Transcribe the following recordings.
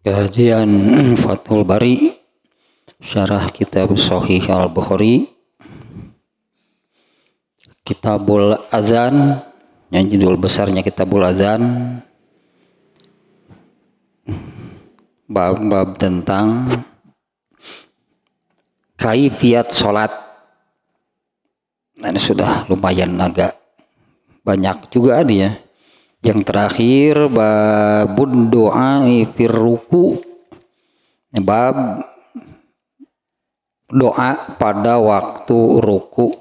Kajian Fathul Bari Syarah Kitab Sahih Al-Bukhari, Kitabul Azan, yang judul besarnya Kitabul Azan, bab-bab tentang kaifiat sholat. Nah, ini sudah lumayan agak banyak juga dia. Yang terakhir babun doa fir ruku, bab doa pada waktu ruku.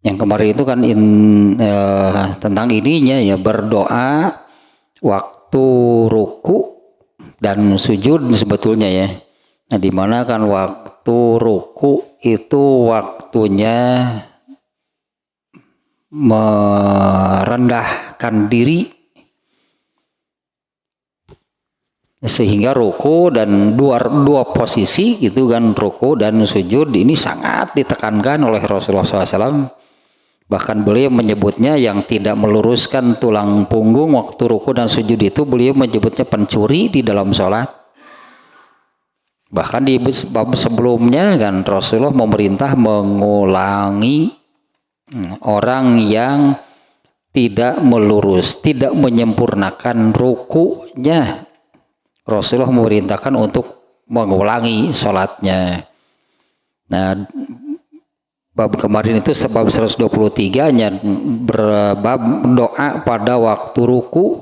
Yang kemarin itu kan tentang ininya ya, berdoa waktu ruku dan sujud sebetulnya ya. Nah, dimana kan waktu ruku itu waktunya merendahkan diri, sehingga ruku dan dua posisi gitu kan, ruku dan sujud ini sangat ditekankan oleh Rasulullah SAW. Bahkan beliau menyebutnya yang tidak meluruskan tulang punggung waktu ruku dan sujud itu beliau menyebutnya pencuri di dalam sholat. Bahkan di bab sebelumnya kan Rasulullah memerintah mengulangi orang yang tidak melurus, tidak menyempurnakan rukunya. Rasulullah memerintahkan untuk mengulangi sholatnya. Nah, bab kemarin itu sebab 123-nya berbab doa pada waktu ruku.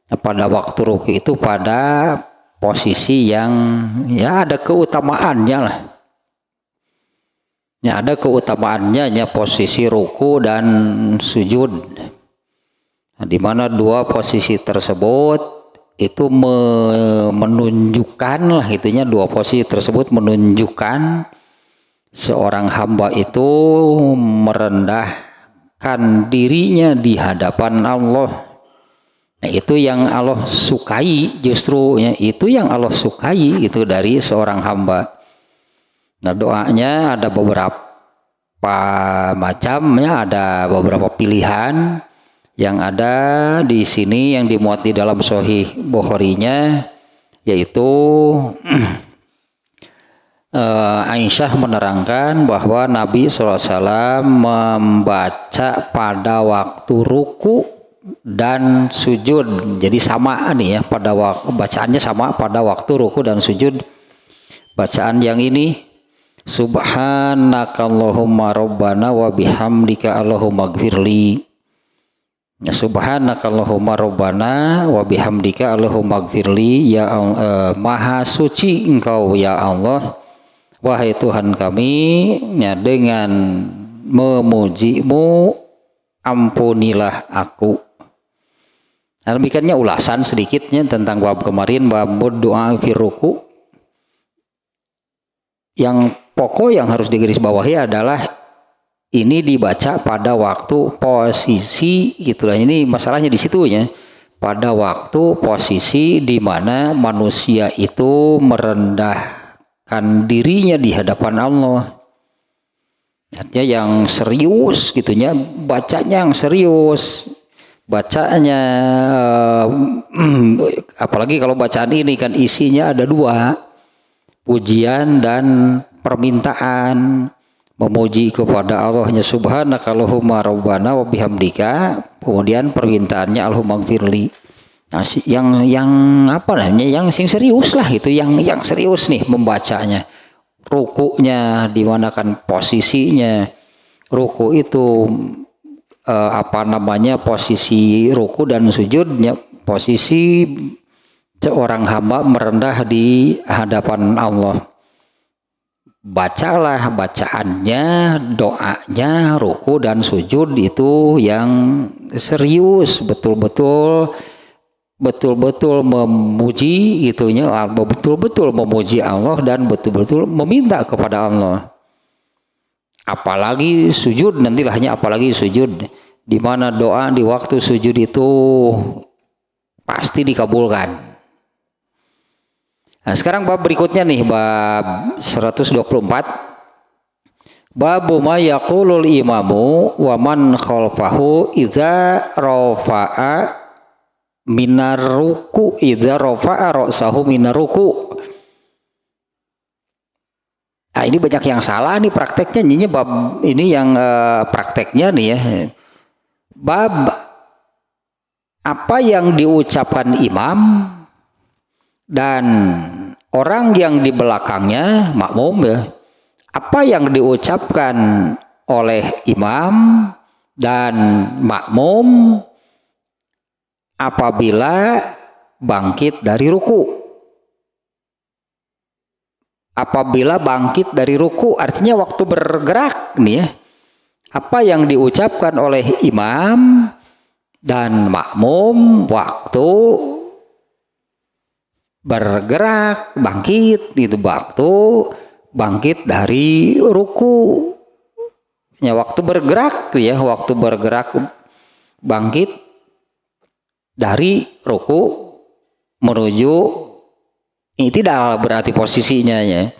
Nah, pada waktu ruku itu pada posisi yang ya ada keutamaannya lah. Ya, ada keutamaannya ya, posisi ruku dan sujud. Nah, di mana dua posisi tersebut itu menunjukkan lah, itunya dua posisi tersebut menunjukkan seorang hamba itu merendahkan dirinya di hadapan Allah. Nah, itu yang Allah sukai, justru ya, itu yang Allah sukai itu dari seorang hamba. Nah, doanya ada beberapa macamnya, ada beberapa pilihan yang ada di sini yang dimuat di dalam Sahih Bukharinya, yaitu Aisyah menerangkan bahwa Nabi SAW membaca pada waktu ruku dan sujud. Jadi sama nih ya, pada bacaannya sama pada waktu ruku dan sujud. Bacaan yang ini, Subhanakallahumma rabbana wa bihamdika Allahumma gfirli. Subhanakallahumma rabbana wa bihamdika Allahumma gfirli. Ya maha suci engkau ya Allah, wahai Tuhan kami, ya, dengan memujimu ampunilah aku. Nah, demikiannya ulasan sedikitnya tentang bab kemarin, bab doa fi ruku. Yang pokok yang harus digarisbawahi adalah ini dibaca pada waktu posisi gitulah. Ini masalahnya di situ ya. Pada waktu posisi di mana manusia itu merendahkan dirinya di hadapan Allah. Artinya yang serius gitunya, bacanya yang serius. Bacanya apalagi kalau bacaan ini kan isinya ada dua, pujian dan permintaan, memuji kepada Allahnya Subhanakallahumma rabbana wa bihamdika, kemudian permintaannya Allahumma gfirli. Nah, yang apa namanya, yang serius lah itu, yang serius nih membacanya. Rukunya di mana kan posisinya, ruku itu posisi ruku dan sujudnya, posisi seorang hamba merendah di hadapan Allah. Bacalah bacaannya, doanya, ruku dan sujud itu yang serius, betul-betul memuji itunya, betul-betul memuji Allah dan betul-betul meminta kepada Allah. Apalagi sujud, nantilahnya apalagi sujud, di mana doa di waktu sujud itu pasti dikabulkan. Nah, sekarang bab berikutnya nih, bab 124. Babu ma yaqulul imamu wa man khalfahu idza rafa'a minar ruku idza rafa'a ra'sahu minar ruku. Nah, ini banyak yang salah nih prakteknya, nyinya bab ini yang prakteknya nih ya. Bab apa yang diucapkan imam dan orang yang di belakangnya makmum ya. Apa yang diucapkan oleh imam dan makmum apabila bangkit dari ruku. Apabila bangkit dari ruku artinya waktu bergerak nih ya. Apa yang diucapkan oleh imam dan makmum waktu bergerak bangkit gitu, waktu bangkit dari ruku. Ya waktu bergerak ya, waktu bergerak bangkit dari ruku menuju i'tidal berarti posisinya ya.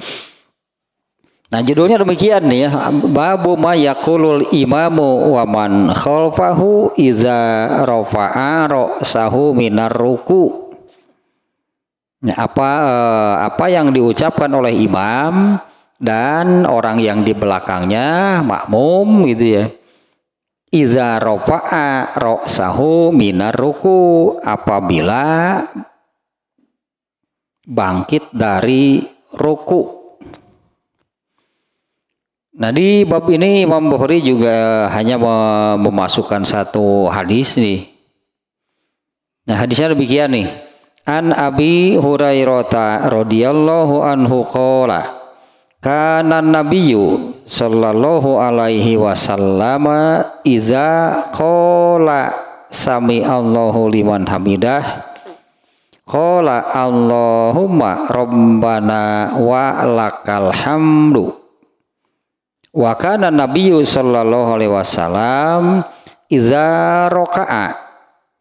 Nah judulnya demikian nih ya, babu ma yaqulul imamu wa man khalfahu iza rafa'a ra'sahu minar ruku. Nah, apa yang diucapkan oleh imam dan orang yang di belakangnya makmum gitu ya. Iza rafa'a ra'sahu minar ruku, apabila bangkit dari ruku. Nah di bab ini Imam Bukhari juga hanya memasukkan satu hadis nih. Nah hadisnya demikian nih. An Abi Hurairah radhiyallahu anhu qala kana nabiyyu sallallahu alaihi wasallam iza qala sami Allahu liman hamidah qala Allahumma rabbana wa lakal hamdu. Wa kana nabiyyu sallallahu alaihi wasallam iza raka'a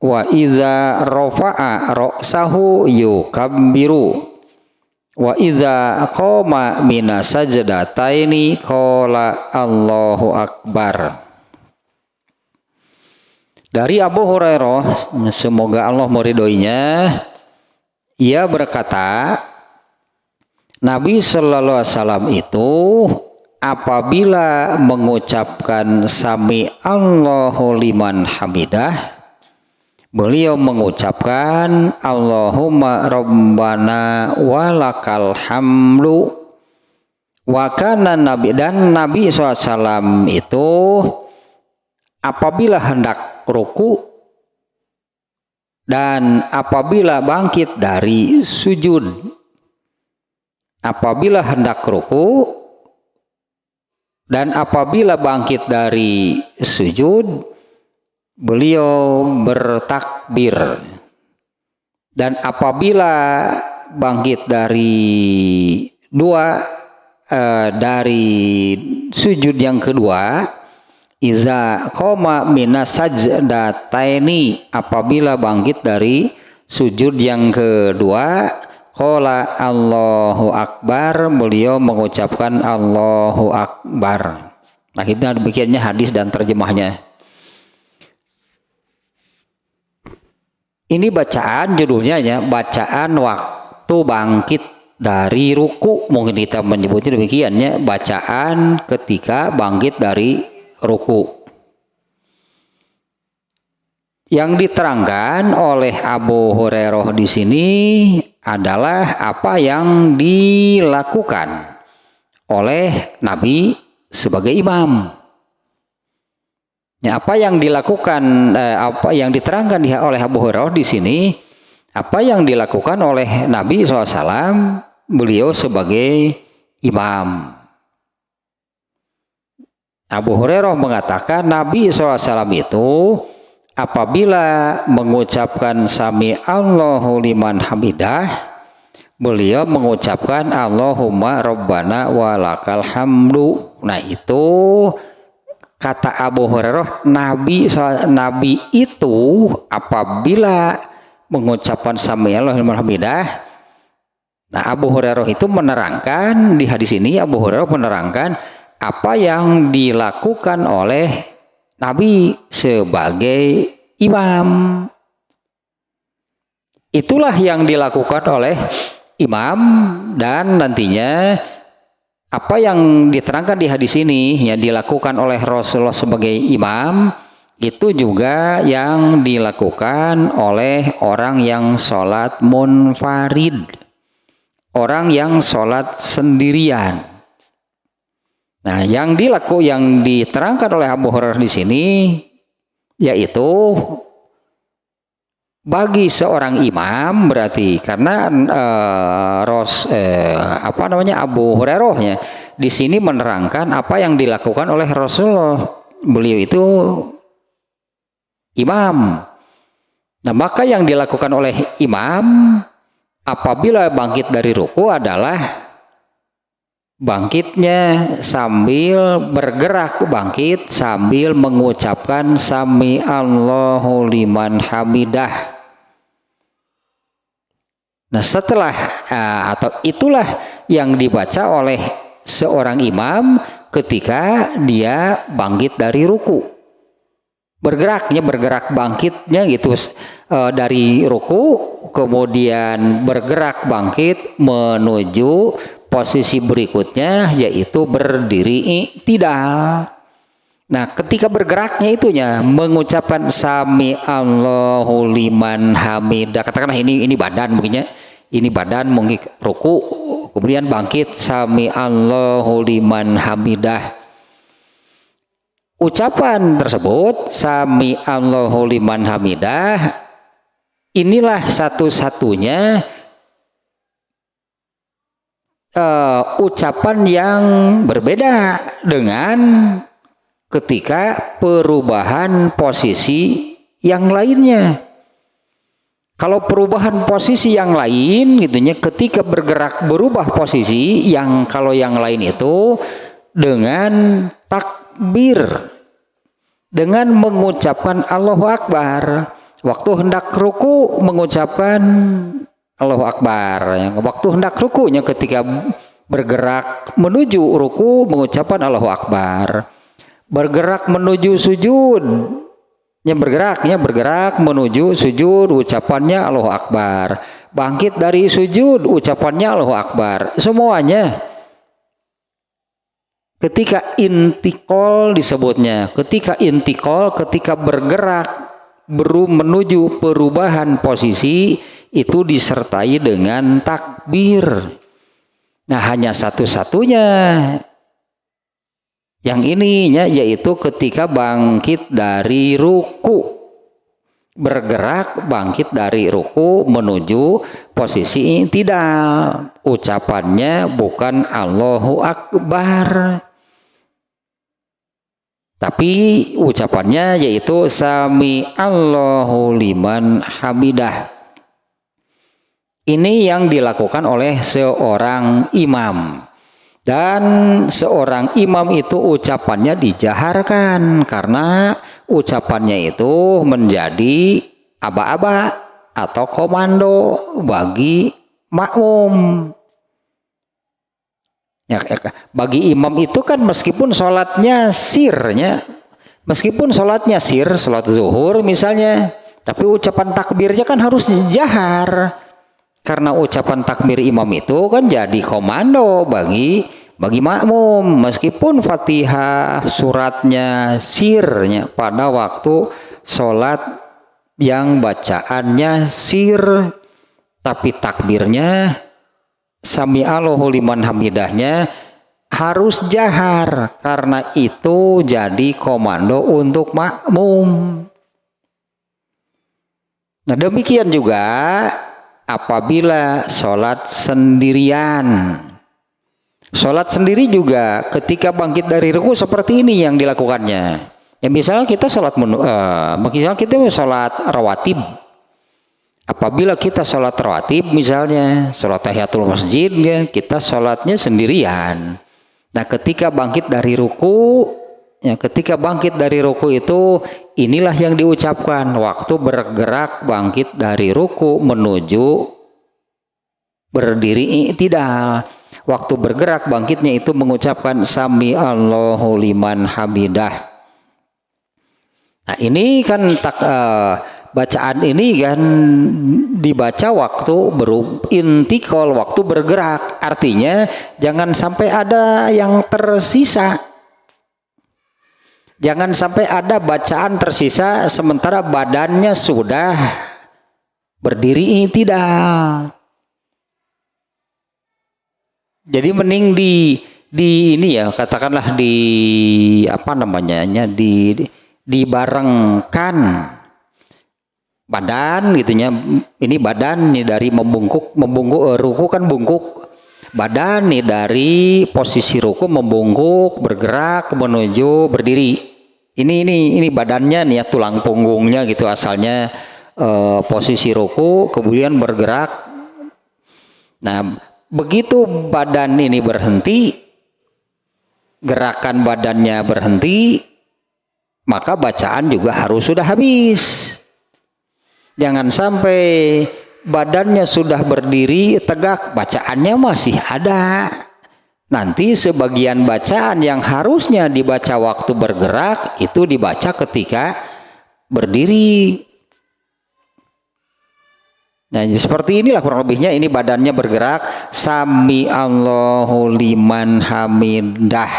wa iza rafa'a ra'sahu yukabbiru wa iza qama mina sajdataini qala Allahu akbar. Dari Abu Hurairah, semoga Allah meridhoinya, ia berkata, Nabi sallallahu alaihi wasallam itu apabila mengucapkan sami Allahu liman hamidah, beliau mengucapkan Allahumma rabbana walakal hamdu. Wa kana nabi, dan Nabi SAW itu apabila hendak ruku dan apabila bangkit dari sujud, apabila hendak ruku dan apabila bangkit dari sujud, beliau bertakbir. Dan apabila bangkit dari dari sujud yang kedua, iza qoma minas sajdataini, apabila bangkit dari sujud yang kedua, qala Allahu akbar, beliau mengucapkan Allahu akbar. Nah itu demikiannya hadis dan terjemahnya. Ini bacaan judulnya ya, bacaan waktu bangkit dari ruku, mungkin kita menyebutnya demikiannya, bacaan ketika bangkit dari ruku. Yang diterangkan oleh Abu Hurairah di sini adalah apa yang dilakukan oleh Nabi sebagai imam. Ya, apa yang dilakukan, apa yang diterangkan oleh Abu Hurairah di sini, apa yang dilakukan oleh Nabi SAW, beliau sebagai imam. Abu Hurairah mengatakan Nabi SAW itu apabila mengucapkan sami Allahu liman hamidah, beliau mengucapkan Allahumma rabbana walakal hamdu. Nah itu kata Abu Hurairah, Nabi itu apabila mengucapkan sami Allahu liman hamidah. Nah Abu Hurairah itu menerangkan di hadis ini, Abu Hurairah menerangkan apa yang dilakukan oleh Nabi sebagai imam. Itulah yang dilakukan oleh imam, dan nantinya apa yang diterangkan di hadis ini yang dilakukan oleh Rasulullah sebagai imam itu juga yang dilakukan oleh orang yang sholat munfarid, orang yang sholat sendirian. Nah, yang diterangkan oleh Abu Hurairah di sini yaitu bagi seorang imam, berarti karena Abu Hurairahnya di sini menerangkan apa yang dilakukan oleh Rasulullah. Beliau itu imam. Nah, maka yang dilakukan oleh imam apabila bangkit dari ruku adalah bangkitnya sambil bergerak, bangkit sambil mengucapkan sami Allahu liman hamidah. Nah, setelah atau itulah yang dibaca oleh seorang imam ketika dia bangkit dari ruku. Bergerak bangkitnya gitu dari ruku, kemudian bergerak bangkit menuju posisi berikutnya yaitu berdiri i'tidal. Nah, ketika bergeraknya itunya mengucapkan sami Allahu liman hamidah. Katakanlah ini badan mungkinnya. Ini badan mungkin ruku, kemudian bangkit sami Allahu liman hamidah. Ucapan tersebut sami Allahu liman hamidah inilah satu-satunya ucapan yang berbeda dengan ketika perubahan posisi yang lainnya. Kalau perubahan posisi yang lain gitunya, ketika bergerak berubah posisi, kalau yang lain itu dengan takbir, dengan mengucapkan Allahu Akbar. Waktu hendak ruku mengucapkan Allahu Akbar. Waktu hendak rukunya ketika bergerak menuju ruku mengucapkan Allahu Akbar. Bergerak menuju sujud, bergerak menuju sujud, ucapannya Allahu Akbar. Bangkit dari sujud, ucapannya Allahu Akbar. Semuanya ketika intikal disebutnya, ketika bergerak menuju perubahan posisi itu disertai dengan takbir. Nah, hanya satu-satunya yang ininya yaitu ketika bangkit dari ruku, bergerak bangkit dari ruku menuju posisi i'tidal. Ucapannya bukan Allahu Akbar, tapi ucapannya yaitu sami Allahu liman hamidah. Ini yang dilakukan oleh seorang imam. Dan seorang imam itu ucapannya dijaharkan karena ucapannya itu menjadi aba-aba atau komando bagi makmum. Ya, bagi imam itu kan meskipun sholatnya sholat zuhur misalnya, tapi ucapan takbirnya kan harus jahar. Karena ucapan takbir imam itu kan jadi komando bagi makmum, meskipun Fatihah suratnya sirnya pada waktu sholat yang bacaannya sir, tapi takbirnya sami Allahu liman hamidahnya harus jahar, karena itu jadi komando untuk makmum. Nah, demikian juga apabila sholat sendirian. Sholat sendiri juga ketika bangkit dari ruku seperti ini yang dilakukannya. Ya, misalnya kita sholat rawatib. Apabila kita sholat rawatib misalnya sholat tahiyatul masjid ya, kita sholatnya sendirian. Nah, ketika bangkit dari ruku itu inilah yang diucapkan waktu bergerak bangkit dari ruku menuju berdiri i'tidal. Waktu bergerak bangkitnya itu mengucapkan sami Allahu liman hamidah. Nah, ini kan bacaan ini kan dibaca waktu intikal, waktu bergerak. Artinya jangan sampai ada yang tersisa. Jangan sampai ada bacaan tersisa sementara badannya sudah berdiri tidak. Jadi mending di ini ya, katakanlah di apa namanya, dibarengkan badan gitunya. Ini badan nih dari membungkuk ruku kan bungkuk, badan nih dari posisi ruku membungkuk bergerak menuju berdiri. Ini badannya nih ya, tulang punggungnya gitu asalnya posisi ruku kemudian bergerak. Nah begitu badan ini berhenti, gerakan badannya berhenti, maka bacaan juga harus sudah habis. Jangan sampai badannya sudah berdiri tegak, bacaannya masih ada. Nanti sebagian bacaan yang harusnya dibaca waktu bergerak itu dibaca ketika berdiri. Nah seperti inilah kurang lebihnya, ini badannya bergerak, sami Allahu liman hamidah,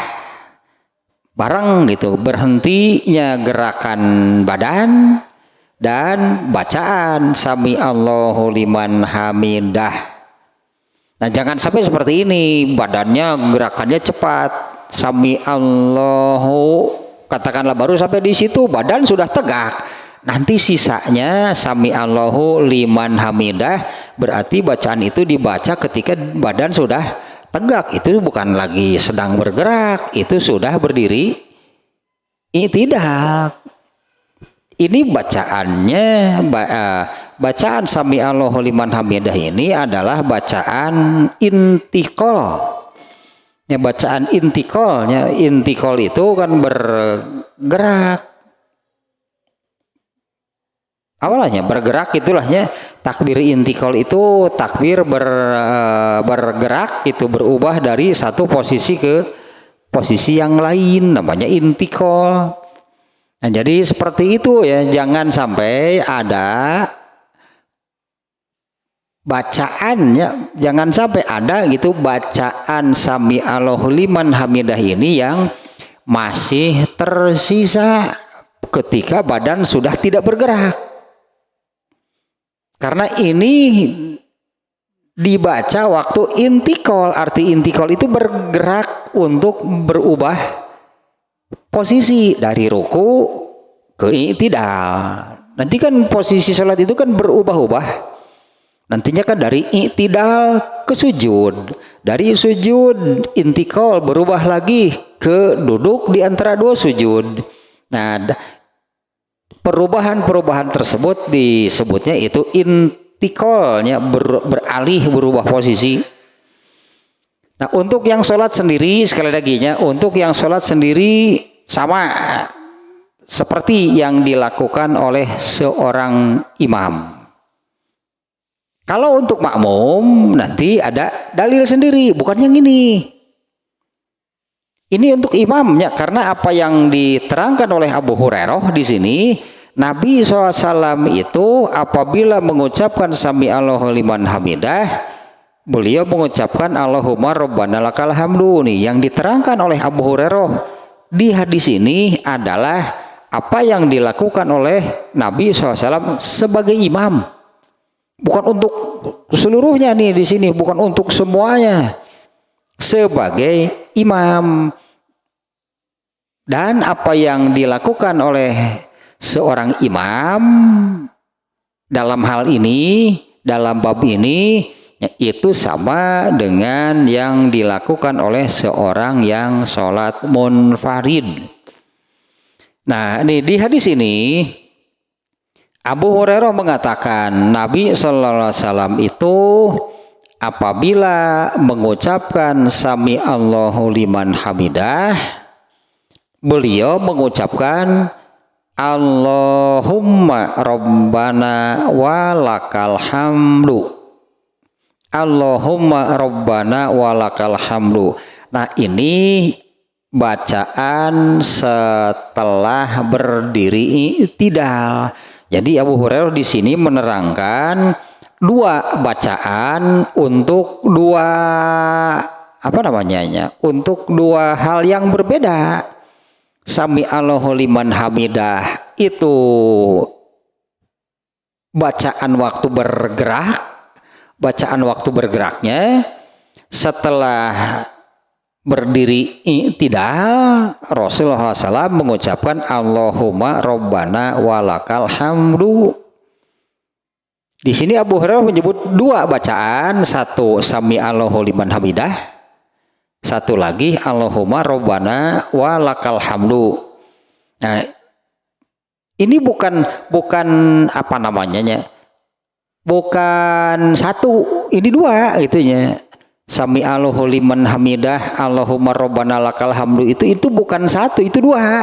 bareng gitu, berhentinya gerakan badan dan bacaan sami Allahu liman hamidah. Nah jangan sampai seperti ini, badannya gerakannya cepat, sami Allahu, katakanlah baru sampai di situ badan sudah tegak. Nanti sisanya sami Allahu liman hamidah, berarti bacaan itu dibaca ketika badan sudah tegak. Itu bukan lagi sedang bergerak, itu sudah berdiri. Ini tidak. Ini bacaannya, bacaan sami Allahu liman hamidah ini adalah bacaan intikal. Ya, bacaan intikalnya, intikal itu kan bergerak. Awalnya bergerak itulahnya, takbir intikal itu takbir bergerak, itu berubah dari satu posisi ke posisi yang lain, namanya intikal. Nah jadi seperti itu ya, jangan sampai ada bacaannya, jangan sampai ada gitu bacaan sami Allahu liman hamidah ini yang masih tersisa ketika badan sudah tidak bergerak. Karena ini dibaca waktu intikal, arti intikal itu bergerak untuk berubah posisi dari ruku ke i'tidal. Nanti kan posisi sholat itu kan berubah-ubah. Nantinya kan dari i'tidal ke sujud, dari sujud intikal berubah lagi ke duduk di antara dua sujud. Nah perubahan tersebut disebutnya itu intikalnya, beralih, berubah posisi. Nah untuk yang sholat sendiri, sekali lagi nya, untuk yang sholat sendiri sama seperti yang dilakukan oleh seorang imam. Kalau untuk makmum nanti ada dalil sendiri, bukan yang ini. Ini untuk imamnya, karena apa yang diterangkan oleh Abu Hurairah di sini, Nabi SAW itu apabila mengucapkan sami Allahu liman hamidah, beliau mengucapkan Allahumma rabbana lakal hamdu. Nih yang diterangkan oleh Abu Hurairah di hadis ini adalah apa yang dilakukan oleh Nabi SAW sebagai imam, bukan untuk seluruhnya nih di sini, bukan untuk semuanya, sebagai imam. Dan apa yang dilakukan oleh seorang imam dalam hal ini, dalam bab ini, itu sama dengan yang dilakukan oleh seorang yang sholat munfarid. Nah ini di hadis ini Abu Hurairah mengatakan Nabi SAW itu apabila mengucapkan sami Allahu liman hamidah, beliau mengucapkan Allahumma rabbana walakal hamdu. Allahumma rabbana walakal hamdu. Nah ini bacaan setelah berdiri i'tidal. Jadi Abu Hurairah di sini menerangkan dua bacaan untuk dua untuk dua hal yang berbeda. Sami Allahu liman hamidah itu bacaan waktu bergerak, bacaan waktu bergeraknya setelah berdiri i'tidal, Rasulullah SAW mengucapkan Allahumma Rabbana walakal hamdu. Di sini Abu Hurairah menyebut dua bacaan, satu sami Allahu liman hamidah, satu lagi Allahumma Rabbana walakal hamdu. Nah, ini bukan bukan satu, ini dua gitunya. Sami Allahu liman hamidah, Allahumma Rabbana lakal hamdu itu bukan satu, itu dua.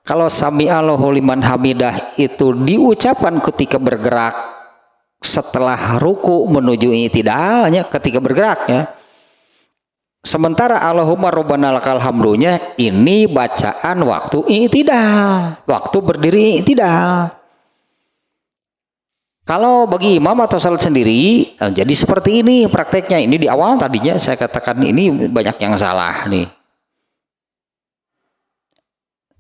Kalau sami Allahu liman hamidah itu diucapkan ketika bergerak setelah ruku menuju i'tidalnya ketika bergerak ya. Sementara Allahumma Rabbana lakal hamdunya ini bacaan waktu i'tidal, waktu berdiri i'tidal. Kalau bagi imam atau salat sendiri, jadi seperti ini prakteknya. Ini di awal tadinya saya katakan ini banyak yang salah nih.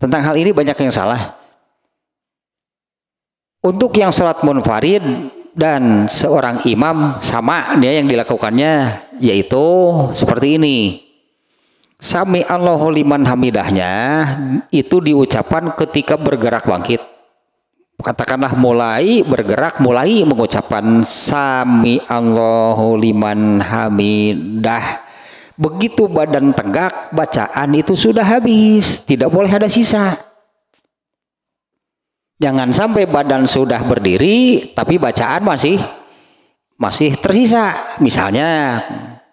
Tentang hal ini banyak yang salah. Untuk yang salat munfarid dan seorang imam sama dia yang dilakukannya, yaitu seperti ini. Sami Allahu liman hamidahnya itu diucapkan ketika bergerak bangkit. Katakanlah mulai bergerak, mulai mengucapkan sami Allahu liman hamidah. Begitu badan tegak, bacaan itu sudah habis, tidak boleh ada sisa. Jangan sampai badan sudah berdiri tapi bacaan masih tersisa. Misalnya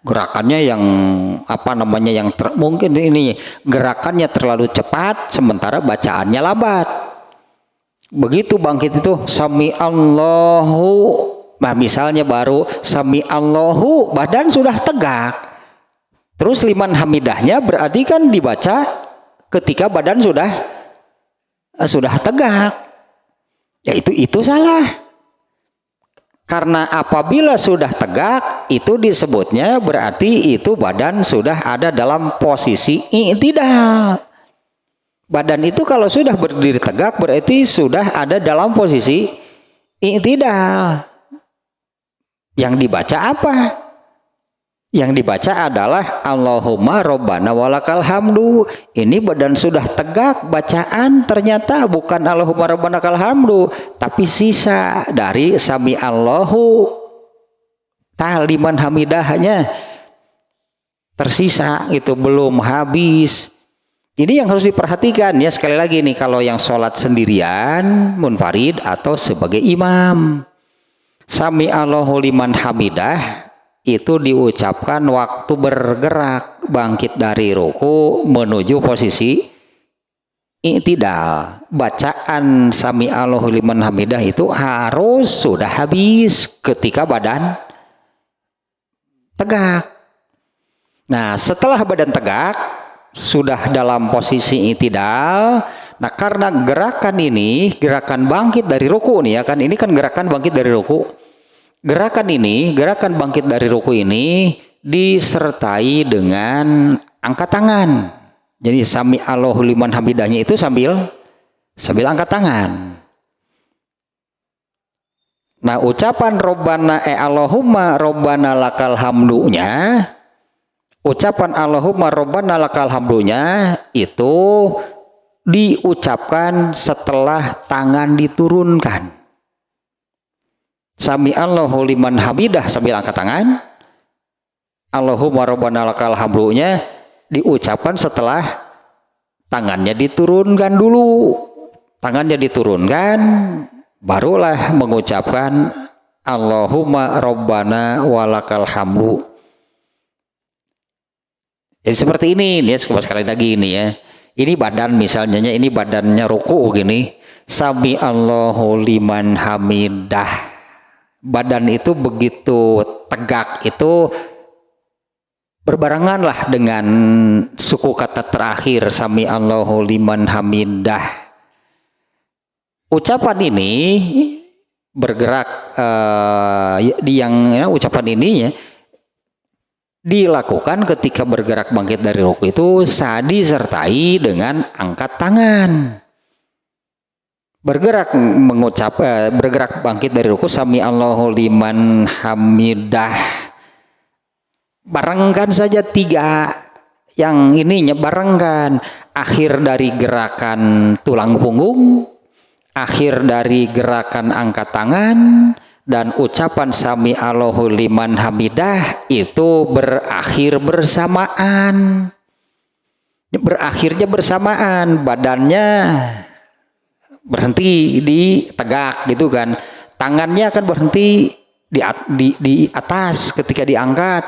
gerakannya yang mungkin ini gerakannya terlalu cepat sementara bacaannya lambat. Begitu bangkit itu sami Allahu, nah misalnya baru sami Allahu, badan sudah tegak. Terus liman hamidahnya berarti kan dibaca ketika badan sudah tegak. Ya itu salah. Karena apabila sudah tegak itu disebutnya berarti itu badan sudah ada dalam posisi i'tidal. Badan itu kalau sudah berdiri tegak berarti sudah ada dalam posisi i'tidal. Yang dibaca apa? Yang dibaca adalah Allahumma Rabbana walakal hamdu. Ini badan sudah tegak, bacaan ternyata bukan Allahumma Rabbana lakal hamdu, tapi sisa dari sami Allahu liman hamidahnya tersisa, itu belum habis. Ini yang harus diperhatikan ya, sekali lagi nih, kalau yang sholat sendirian munfarid atau sebagai imam, sami Allahu liman hamidah itu diucapkan waktu bergerak bangkit dari ruku menuju posisi i'tidal. Bacaan sami Allahu liman hamidah itu harus sudah habis ketika badan tegak. Nah, setelah badan tegak sudah dalam posisi i'tidal. Nah, karena gerakan ini gerakan bangkit dari ruku nih ya kan, ini kan gerakan bangkit dari ruku. Gerakan bangkit dari ruku ini disertai dengan angkat tangan. Jadi sami Allahu liman hamidahnya itu sambil angkat tangan. Nah, ucapan Allahumma Rabbana lakal hamdunya, ucapan Allahumma Rabbana lakal hamdunya itu diucapkan setelah tangan diturunkan. Sami Allahu liman hamidah sambil angkat tangan, Allahumma Rabbana lakal hamdunya diucapkan setelah tangannya diturunkan dulu. Tangannya diturunkan, barulah mengucapkan Allahumma Rabbana walakal hamdu. Jadi seperti ini ya, sekali lagi ini ya. Ini badan misalnya, ini badannya ruku gini. Sami Allahu liman hamidah. Badan itu begitu tegak itu berbarenganlah dengan suku kata terakhir sami Allahu liman hamidah. Ucapan ini bergerak ucapan ini ya dilakukan ketika bergerak bangkit dari ruku itu disertai dengan angkat tangan. Bergerak bergerak bangkit dari ruku sami Allahu liman hamidah. Barengkan saja 3 yang ininya, barengkan akhir dari gerakan tulang punggung, akhir dari gerakan angkat tangan, dan ucapan sami Allahu liman hamidah itu berakhir bersamaan. Berakhirnya bersamaan, badannya berhenti di tegak gitu kan, tangannya akan berhenti di atas ketika diangkat,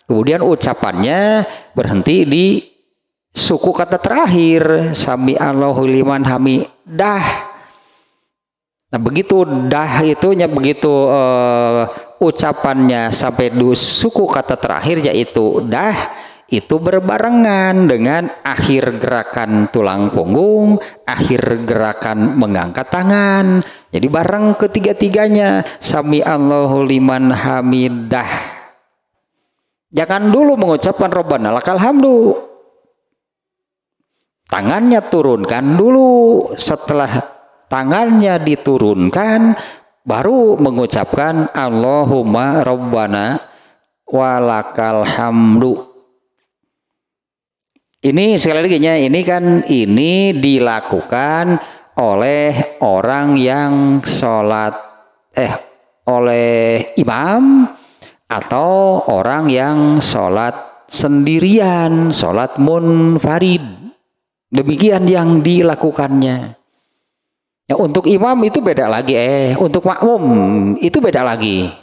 kemudian ucapannya berhenti di suku kata terakhir sami Allahu liman hamidah. Nah begitu begitu ucapannya sampai di suku kata terakhir yaitu dah, itu berbarengan dengan akhir gerakan tulang punggung, akhir gerakan mengangkat tangan. Jadi bareng ketiga-tiganya sami Allahu liman hamidah. Jangan dulu mengucapkan Rabbana lakal hamdu, tangannya turunkan dulu. Setelah tangannya diturunkan baru mengucapkan Allahumma Rabbana walakal hamdu. Ini sekali lagi ini dilakukan oleh orang yang sholat oleh imam atau orang yang sholat sendirian, sholat munfarid. Demikian yang dilakukannya. Ya, untuk imam itu beda lagi, untuk makmum itu beda lagi.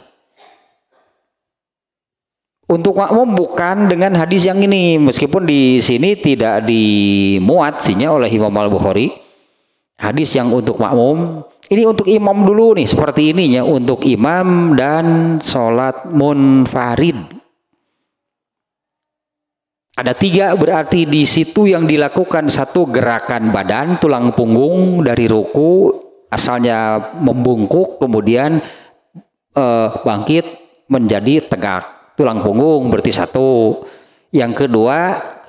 Untuk makmum bukan dengan hadis yang ini, meskipun di sini tidak dimuat oleh Imam Al-Bukhari. Hadis yang untuk makmum, ini untuk imam dulu nih, seperti ininya untuk imam dan sholat munfarid. Ada 3 berarti di situ yang dilakukan 1 gerakan badan tulang punggung dari ruku asalnya membungkuk kemudian bangkit menjadi tegak. Tulang punggung berarti 1. Yang kedua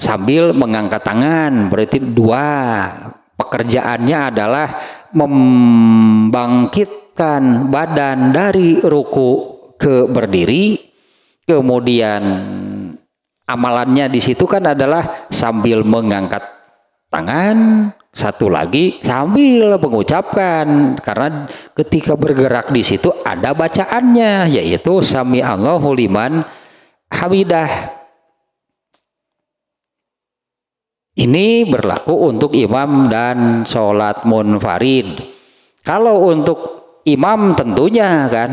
sambil mengangkat tangan berarti 2. Pekerjaannya adalah membangkitkan badan dari ruku ke berdiri. Kemudian amalannya di situ kan adalah sambil mengangkat tangan, 1 lagi sambil mengucapkan, karena ketika bergerak di situ ada bacaannya yaitu sami Allahu liman hamidah. Ini berlaku untuk imam dan sholat munfarid. Kalau untuk imam tentunya kan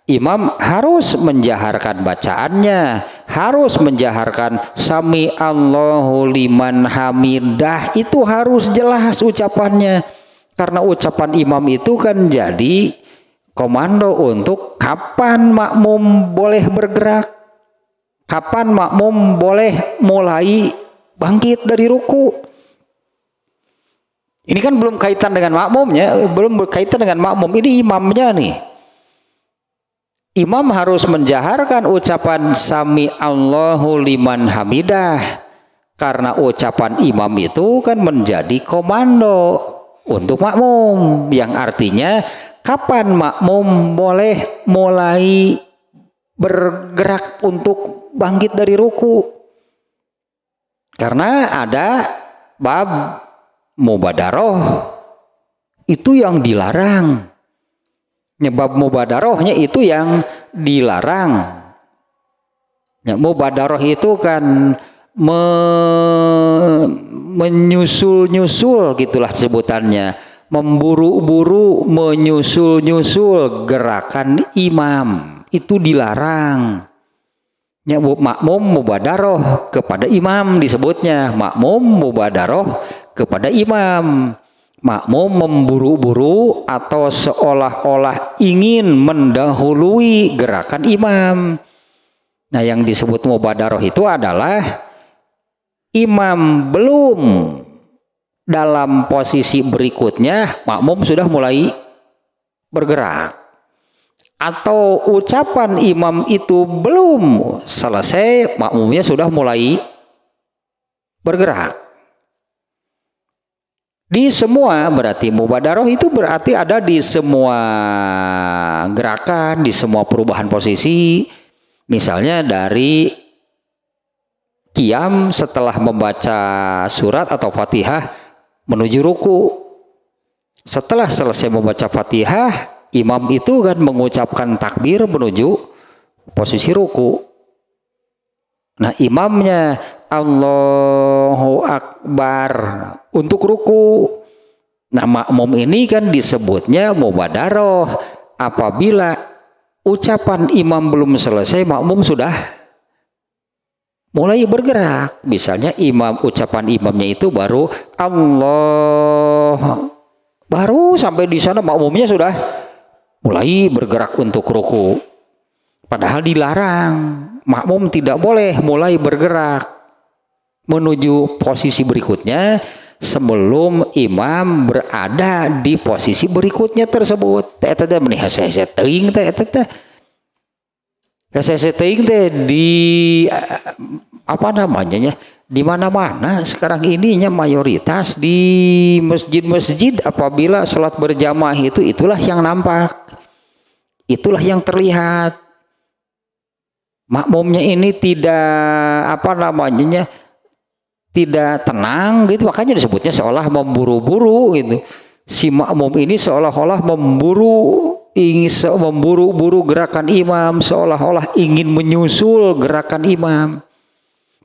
imam harus menjaharkan bacaannya, harus menjaharkan sami Allahu liman hamidah, itu harus jelas ucapannya. Karena ucapan imam itu kan jadi komando untuk kapan makmum boleh bergerak, kapan makmum boleh mulai bangkit dari ruku. Ini kan belum kaitan dengan makmumnya, belum berkaitan dengan makmum, ini imamnya nih. Imam harus menjaharkan ucapan sami Allahu liman hamidah, karena ucapan imam itu kan menjadi komando untuk makmum, yang artinya kapan makmum boleh mulai bergerak untuk bangkit dari ruku. Karena ada bab mubadaroh itu yang dilarang. Bab mubadarohnya itu yang dilarang. Ya, mubadaroh itu kan menyusul-nyusul gitulah sebutannya, memburu-buru, menyusul-nyusul gerakan imam, itu dilarang. Ya, makmum mubadaroh kepada imam disebutnya, makmum mubadaroh kepada imam. Makmum memburu-buru atau seolah-olah ingin mendahului gerakan imam. Nah, yang disebut mubadaroh itu adalah imam belum dalam posisi berikutnya makmum sudah mulai bergerak, atau ucapan imam itu belum selesai makmumnya sudah mulai bergerak. Di semua berarti mubadaroh itu berarti ada di semua gerakan, di semua perubahan posisi. Misalnya dari qiyam setelah membaca surat atau Fatihah menuju ruku. Setelah selesai membaca Fatihah, imam itu kan mengucapkan takbir menuju posisi ruku. Nah, imamnya Allahu Akbar untuk ruku. Nah, makmum ini kan disebutnya mubadaroh apabila ucapan imam belum selesai makmum sudah mulai bergerak. Misalnya ucapan imamnya itu baru Allah, baru sampai di sana makmumnya sudah mulai bergerak untuk ruku. Padahal dilarang, makmum tidak boleh mulai bergerak menuju posisi berikutnya sebelum imam berada di posisi berikutnya tersebut. Di apa namanya, di mana-mana sekarang ininya mayoritas di masjid-masjid apabila sholat berjamaah itulah yang nampak, itulah yang terlihat. Makmumnya ini tidak tidak tenang gitu, makanya disebutnya seolah memburu-buru gitu. Si makmum ini seolah-olah memburu-buru gerakan imam, seolah-olah ingin menyusul gerakan imam.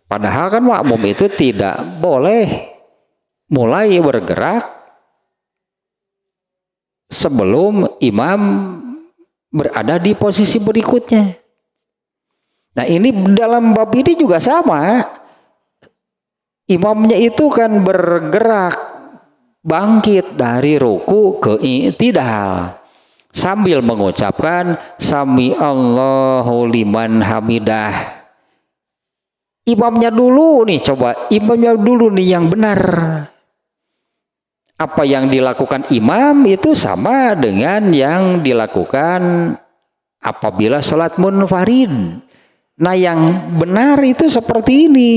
Padahal kan makmum itu tidak boleh mulai bergerak sebelum imam berada di posisi berikutnya. Nah, ini dalam bab ini juga sama. Imamnya itu kan bergerak bangkit dari ruku ke i'tidal sambil mengucapkan sami Allahu liman hamidah. Imamnya dulu nih, coba imamnya dulu nih yang benar. Apa yang dilakukan imam itu sama dengan yang dilakukan apabila sholat munfarid. Nah, yang benar itu seperti ini.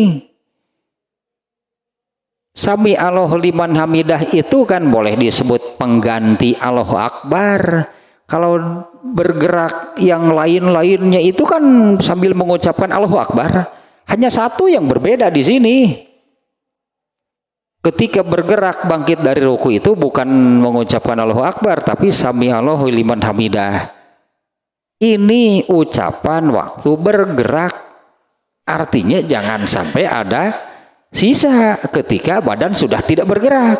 Sami Allahu liman hamidah itu kan boleh disebut pengganti Allahu Akbar. Kalau bergerak yang lain-lainnya itu kan sambil mengucapkan Allahu Akbar. Hanya satu yang berbeda di sini. Ketika bergerak bangkit dari ruku itu bukan mengucapkan Allahu Akbar, tapi Sami Allahu liman hamidah. Ini ucapan waktu bergerak, artinya jangan sampai ada sisa ketika badan sudah tidak bergerak.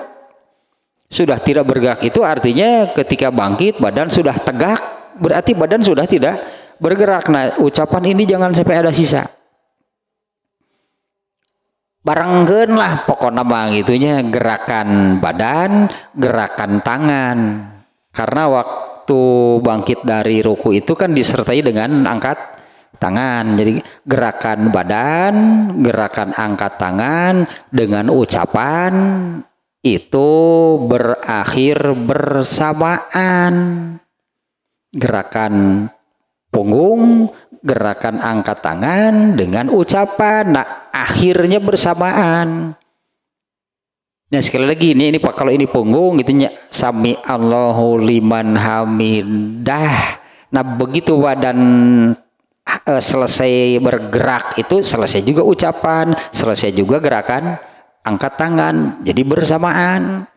Sudah tidak bergerak itu artinya ketika bangkit badan sudah tegak, berarti badan sudah tidak bergerak. Nah, ucapan ini jangan sampai ada sisa. Barengkeun lah pokoknya mah gitunya, gerakan badan, gerakan tangan. Karena waktu bangkit dari ruku itu kan disertai dengan angkat tangan. Jadi gerakan badan, gerakan angkat tangan dengan ucapan itu berakhir bersamaan. Gerakan punggung, gerakan angkat tangan dengan ucapan, nah akhirnya bersamaan. Nah, sekali lagi ini Pak, kalau ini punggung gitunya sami Allahu liman hamidah. Nah, begitu badan selesai bergerak itu selesai juga ucapan, selesai juga gerakan angkat tangan, jadi bersamaan.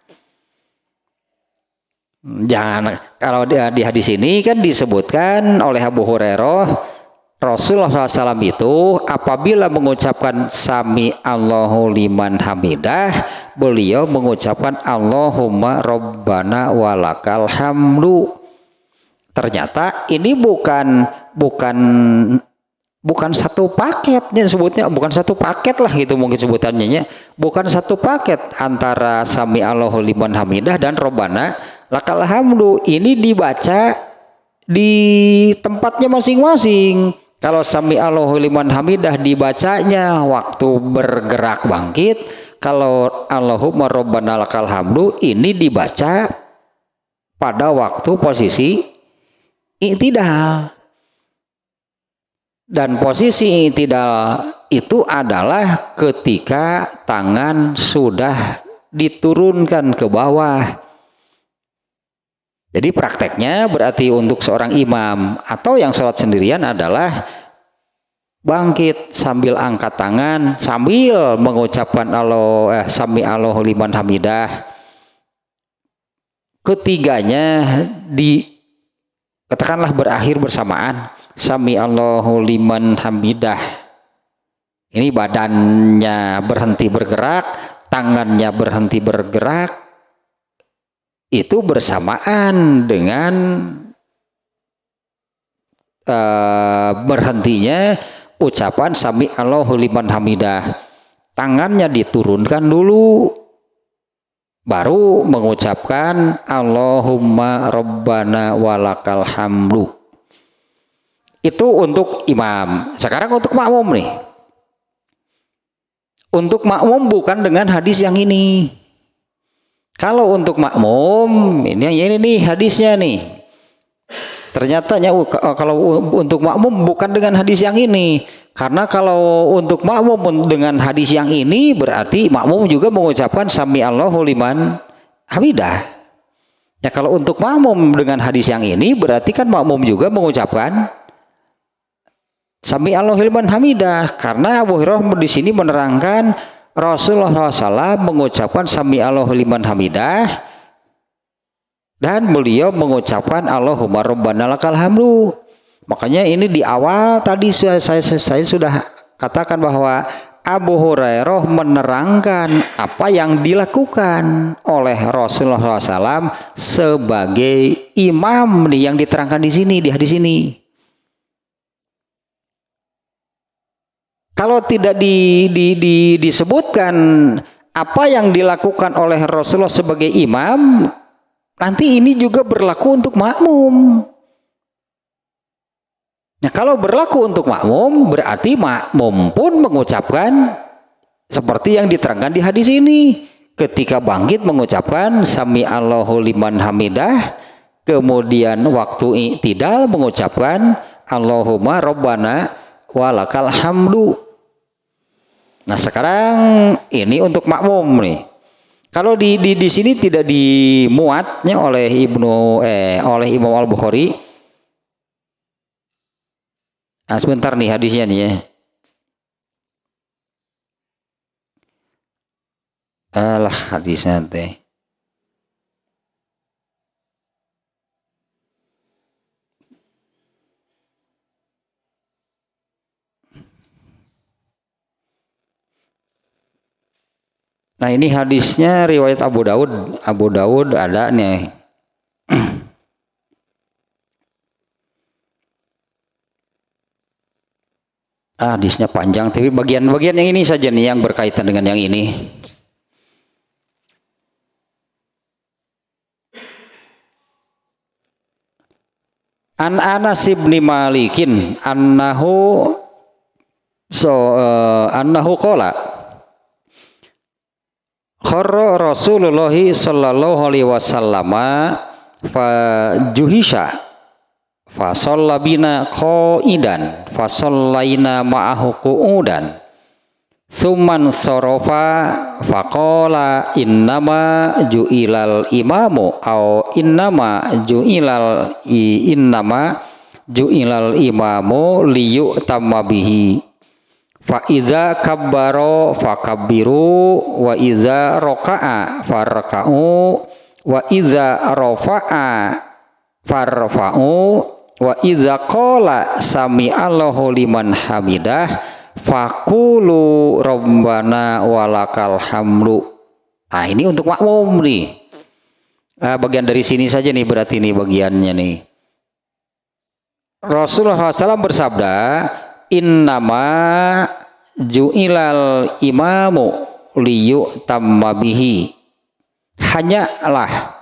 Jangan, kalau di hadis ini kan disebutkan oleh Abu Hurairah, Rasulullah SAW itu apabila mengucapkan sami Allahu liman hamidah, beliau mengucapkan Allahumma rabbana walakal hamdu. Ternyata ini bukan satu paketnya, sebutnya bukan satu paket lah gitu mungkin sebutannya, bukan satu paket antara sami Allahu liman hamidah dan rabbana lakal hamdu. Ini dibaca di tempatnya masing-masing. Kalau sami Allahu liman hamidah dibacanya waktu bergerak bangkit, kalau Allahumma rabbana lakal hamdu ini dibaca pada waktu posisi i'tidal. Dan posisi i'tidal itu adalah ketika tangan sudah diturunkan ke bawah. Jadi prakteknya berarti untuk seorang imam atau yang sholat sendirian adalah bangkit sambil angkat tangan sambil mengucapkan sami Allahu liman hamidah. Ketiganya katakanlah berakhir bersamaan. Sami Allahu liman hamidah. Ini badannya berhenti bergerak, tangannya berhenti bergerak. Itu bersamaan dengan berhentinya ucapan sami Allahu liman hamidah. Tangannya diturunkan dulu, baru mengucapkan Allahumma rabbana walakal hamdu. Itu untuk imam. Sekarang untuk makmum nih. Untuk makmum bukan dengan hadis yang ini. Kalau untuk makmum, ini nih hadisnya nih. Ternyata kalau untuk makmum bukan dengan hadis yang ini. Karena kalau untuk makmum dengan hadis yang ini berarti makmum juga mengucapkan sami Allahu liman hamidah. Ya kalau untuk makmum dengan hadis yang ini berarti kan makmum juga mengucapkan sami Allahu liman hamidah. Karena Abu Hurairah di sini menerangkan Rasulullah SAW mengucapkan sami Allahu liman hamidah dan beliau mengucapkan Allahumma rabbana lakal hamdu. Makanya ini di awal tadi saya sudah katakan bahwa Abu Hurairah menerangkan apa yang dilakukan oleh Rasulullah SAW sebagai imam nih yang diterangkan di sini di hadis ini. Kalau tidak disebutkan apa yang dilakukan oleh Rasulullah sebagai imam, nanti ini juga berlaku untuk makmum. Nah, kalau berlaku untuk makmum, berarti makmum pun mengucapkan seperti yang diterangkan di hadis ini. Ketika bangkit mengucapkan sami Allahu liman hamidah, kemudian waktu i'tidal mengucapkan Allahumma rabbana walakal hamdu. Nah sekarang ini untuk makmum nih. Kalau di sini tidak dimuatnya oleh oleh Imam Al-Bukhari. Nah, sebentar nih hadisnya nih ya. Alah hadisnya teh. Nah ini hadisnya riwayat Abu Daud. Abu Daud ada nih. Hadisnya panjang, tapi bagian-bagian yang ini saja nih yang berkaitan dengan yang ini. An Anas bin Malikin annahu qala kharra Rasulullah sallallahu alaihi wasallam fa juhisha fa shallabina qaidan fa shallaina ma'ahu qu'udan summan sarafa fa qala innama ju'ilal imamu au innama ju'ilal imamu liyu'tamma bihi fa iza kabbaro fakabbiru wa iza raka'a farka'u wa iza rafa'a farfa'u wa iza qala sami Allahu liman hamidah faqulu rabbana walakal hamdu. Nah ini untuk makmum nih. Bagian dari sini saja nih berarti nih bagiannya nih. Rasulullah SAW bersabda innama ju'ilal imamu liyu'tamma bihi. Hanyalah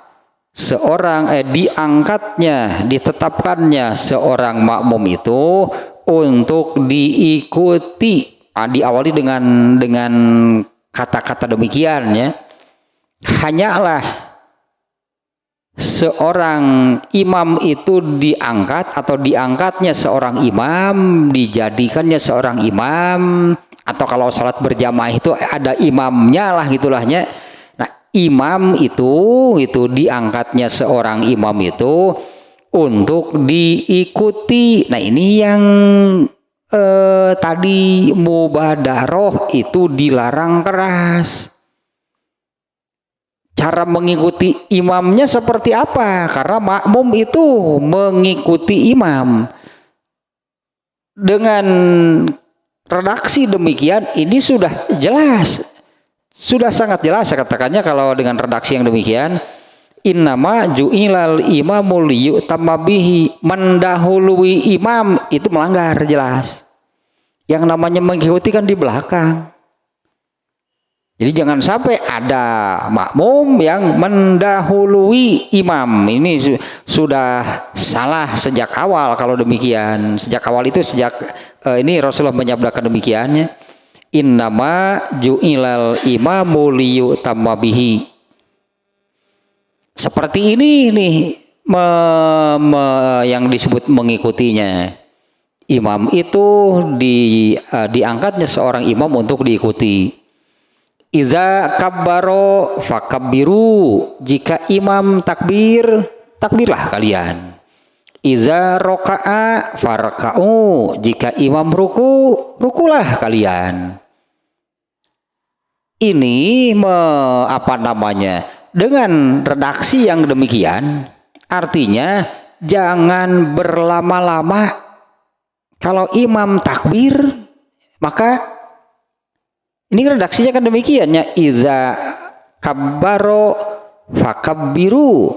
seorang ditetapkannya seorang makmum itu untuk diikuti. Diawali dengan kata-kata demikian ya. Hanyalah seorang imam itu diangkat atau diangkatnya seorang imam, dijadikannya seorang imam, atau kalau sholat berjamaah itu ada imamnya lah gitulahnya. Nah, imam itu diangkatnya seorang imam itu untuk diikuti. Nah, ini yang tadi mubadaroh itu dilarang keras. Cara mengikuti imamnya seperti apa? Karena makmum itu mengikuti imam. Dengan redaksi demikian ini sudah jelas. Sudah sangat jelas katakannya kalau dengan redaksi yang demikian. Innama ju'ilal imamul yu'tamma bihi, mendahului imam itu melanggar jelas. Yang namanya mengikuti kan di belakang. Jadi jangan sampai ada makmum yang mendahului imam. Ini sudah salah sejak awal kalau demikian. Sejak awal itu ini Rasulullah menyabdakan demikiannya. Innama ju'ilal imamu liyutamma bihi. Seperti ini nih yang disebut mengikutinya. Imam itu diangkatnya seorang imam untuk diikuti. Iza kabbaro fakabbiru, jika imam takbir, takbirlah kalian. Iza roka'a farka'u, jika imam ruku, rukulah kalian. Ini dengan redaksi yang demikian, artinya jangan berlama-lama. Kalau imam takbir, maka ini redaksinya kan demikian ya. Iza kabbaro fakabbiru,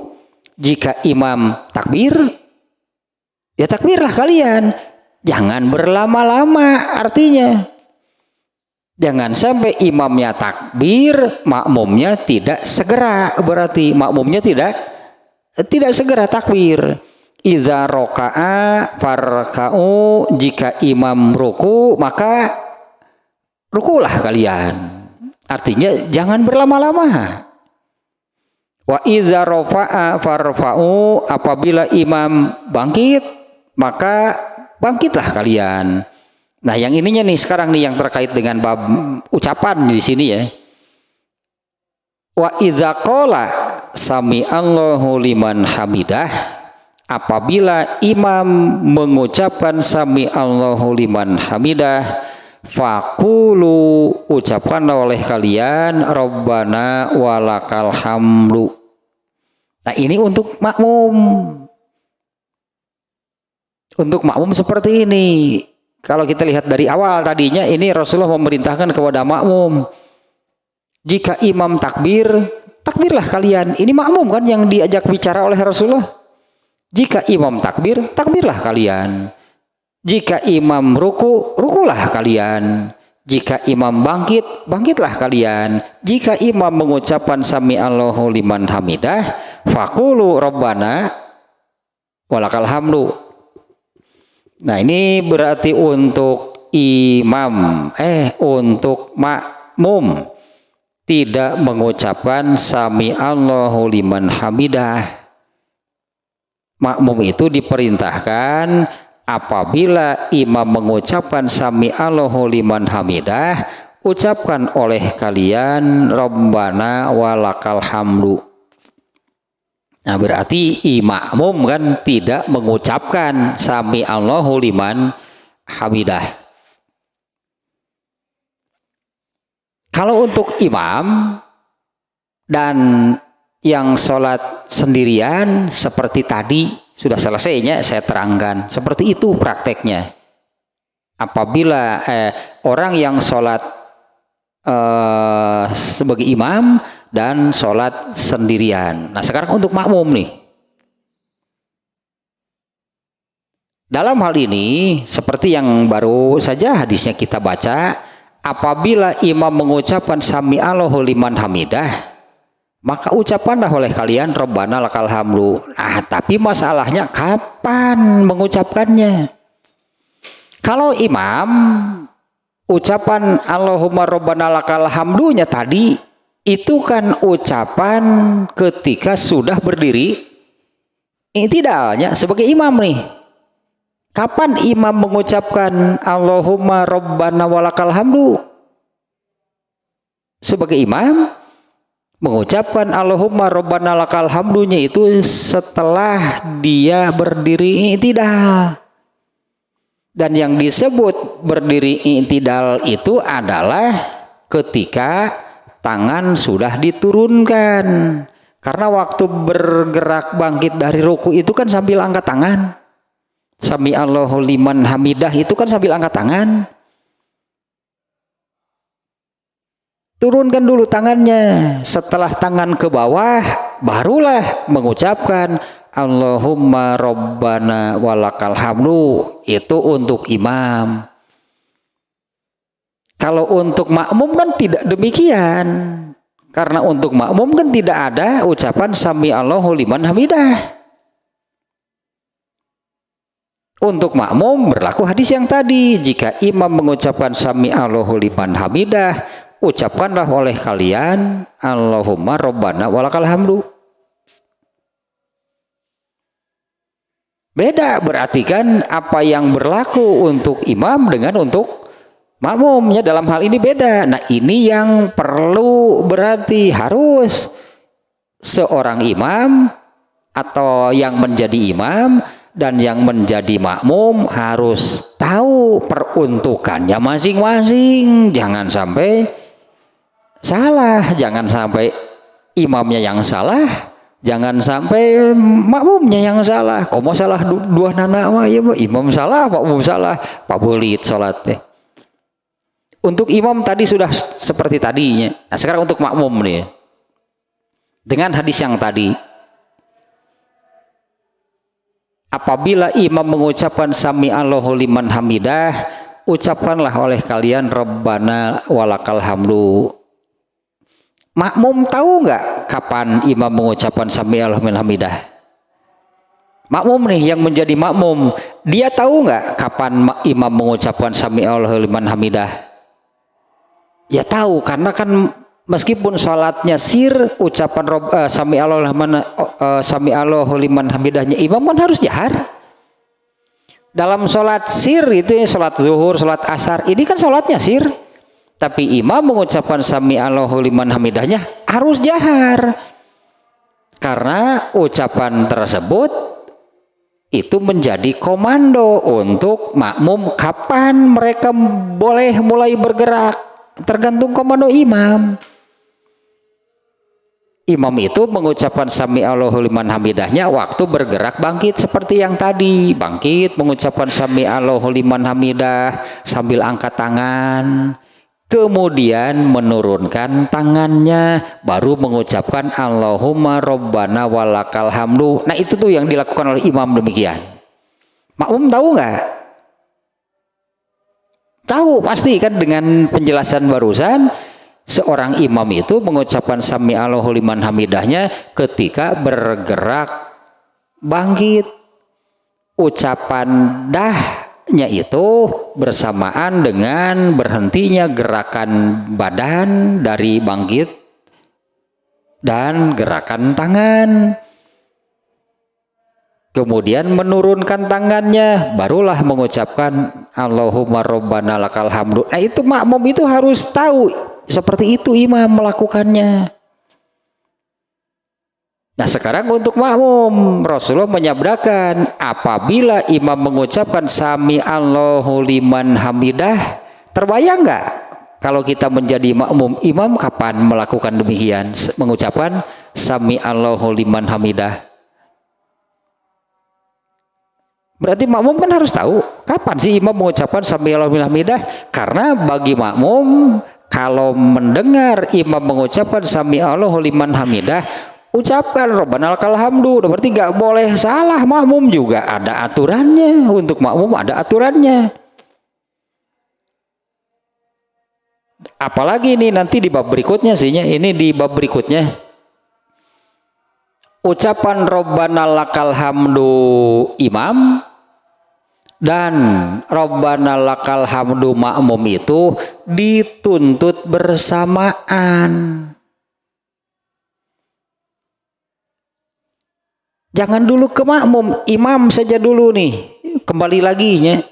jika imam takbir, ya takbirlah kalian. Jangan berlama-lama artinya. Jangan sampai imamnya takbir, makmumnya tidak segera. Berarti makmumnya tidak segera takbir. Iza roka'a farka'u, jika imam ruku maka rukulah kalian. Artinya jangan berlama-lama. Wa iza rafa'a farfa'u, apabila imam bangkit maka bangkitlah kalian. Nah, yang ininya nih sekarang nih yang terkait dengan bab ucapan di sini ya. Wa iza qala sami Allahu liman hamidah, apabila imam mengucapkan sami Allahu liman hamidah, faqulu, ucapkanlah oleh kalian Rabbana walakal hamdu. Nah, ini untuk makmum. Untuk makmum seperti ini. Kalau kita lihat dari awal tadinya ini Rasulullah memerintahkan kepada makmum. Jika imam takbir, takbirlah kalian. Ini makmum kan yang diajak bicara oleh Rasulullah. Jika imam takbir, takbirlah kalian. Jika imam ruku, rukulah kalian. Jika imam bangkit, bangkitlah kalian. Jika imam mengucapkan sami Allahu liman hamidah, faqulu Rabbana walakal hamdu. Nah, ini berarti untuk imam, untuk makmum tidak mengucapkan sami Allahu liman hamidah. Makmum itu diperintahkan apabila imam mengucapkan sami Allahu liman hamidah, ucapkan oleh kalian Rabbana walakal hamdu. Nah, berarti makmum kan tidak mengucapkan sami Allahu liman hamidah. Kalau untuk imam dan yang sholat sendirian seperti tadi sudah selesainya saya terangkan. Seperti itu prakteknya. Apabila orang yang sholat sebagai imam dan sholat sendirian. Nah, sekarang untuk makmum nih. Dalam hal ini seperti yang baru saja hadisnya kita baca, apabila imam mengucapkan sami Allahu liman hamidah, maka ucapkanlah oleh kalian Rabbana lakal hamdu. Nah, tapi masalahnya kapan mengucapkannya? Kalau imam ucapan Allahumma rabbana lakal hamdunya tadi itu kan ucapan ketika sudah berdiri i'tidalnya sebagai imam nih. Kapan imam mengucapkan Allahumma rabbana walakal hamdu? Sebagai imam mengucapkan Allahumma rabbana lakal hamdunya itu setelah dia berdiri i'tidal. Dan yang disebut berdiri i'tidal itu adalah ketika tangan sudah diturunkan. Karena waktu bergerak bangkit dari ruku itu kan sambil angkat tangan. Sami Allahu liman hamidah itu kan sambil angkat tangan. Turunkan dulu tangannya. Setelah tangan ke bawah barulah mengucapkan Allahumma rabbana walakal hamdu. Itu untuk imam. Kalau untuk makmum kan tidak demikian. Karena untuk makmum kan tidak ada ucapan sami Allahu liman hamidah. Untuk makmum berlaku hadis yang tadi. Jika imam mengucapkan sami Allahu liman hamidah, ucapkanlah oleh kalian Allahumma rabbana walakal hamdu. Beda berarti kan apa yang berlaku untuk imam dengan untuk makmumnya dalam hal ini beda. Nah ini yang perlu berarti harus seorang imam atau yang menjadi imam dan yang menjadi makmum harus tahu peruntukannya masing-masing. Jangan sampai salah, jangan sampai imamnya yang salah. Jangan sampai makmumnya yang salah. Kok mau salah dua nana mah ya, imam salah, makmum salah, pabulit salatnya. Untuk imam tadi sudah seperti tadinya. Nah, sekarang untuk makmum nih. Dengan hadis yang tadi. Apabila imam mengucapkan sami Allahu liman hamidah, ucapkanlah oleh kalian Rabbana walakal hamdu. Makmum tahu nggak kapan imam mengucapkan sami Allahu liman hamidah? Makmum nih yang menjadi makmum, dia tahu nggak kapan imam mengucapkan sami Allahu liman hamidah? Ya tahu, karena kan meskipun sholatnya sir, ucapan sami Allahu liman hamidahnya imam kan harus jahar. Dalam sholat sir itu sholat zuhur, sholat asar, ini kan sholatnya sir. Tapi imam mengucapkan sami Allahu liman hamidahnya harus jahar. Karena ucapan tersebut itu menjadi komando untuk makmum kapan mereka boleh mulai bergerak. Tergantung komando imam. Imam itu mengucapkan sami Allahu liman hamidahnya waktu bergerak bangkit seperti yang tadi. Bangkit mengucapkan sami Allahu liman hamidah sambil angkat tangan. Kemudian menurunkan tangannya, baru mengucapkan Allahumma rabbana walakal hamdu. Nah itu tuh yang dilakukan oleh imam demikian. Makmum tahu nggak? Tahu pasti kan dengan penjelasan barusan. Seorang imam itu mengucapkan sami Allahu liman hamidahnya ketika bergerak bangkit. Ucapan nya itu bersamaan dengan berhentinya gerakan badan dari bangkit dan gerakan tangan. Kemudian menurunkan tangannya, barulah mengucapkan Allahumma rabbana lakal hamdu. Nah itu makmum itu harus tahu seperti itu imam melakukannya. Nah sekarang untuk makmum, Rasulullah menyabdakan apabila imam mengucapkan sami Allahu liman hamidah, terbayang nggak kalau kita menjadi makmum imam kapan melakukan demikian, mengucapkan sami Allahu liman hamidah? Berarti makmum kan harus tahu kapan sih imam mengucapkan sami Allahu liman hamidah, karena bagi makmum kalau mendengar imam mengucapkan sami Allahu liman hamidah, ucapkan Rabbana lakal hamdu, berarti gak boleh salah. Makmum juga ada aturannya, untuk makmum ada aturannya. Apalagi ini nanti di bab berikutnya sih, ini di bab berikutnya. Ucapan Rabbana lakal hamdu imam Dan Rabbana lakal hamdu makmum itu dituntut bersamaan. Jangan dulu ke makmum, imam saja dulu nih. Kembali lagi nya.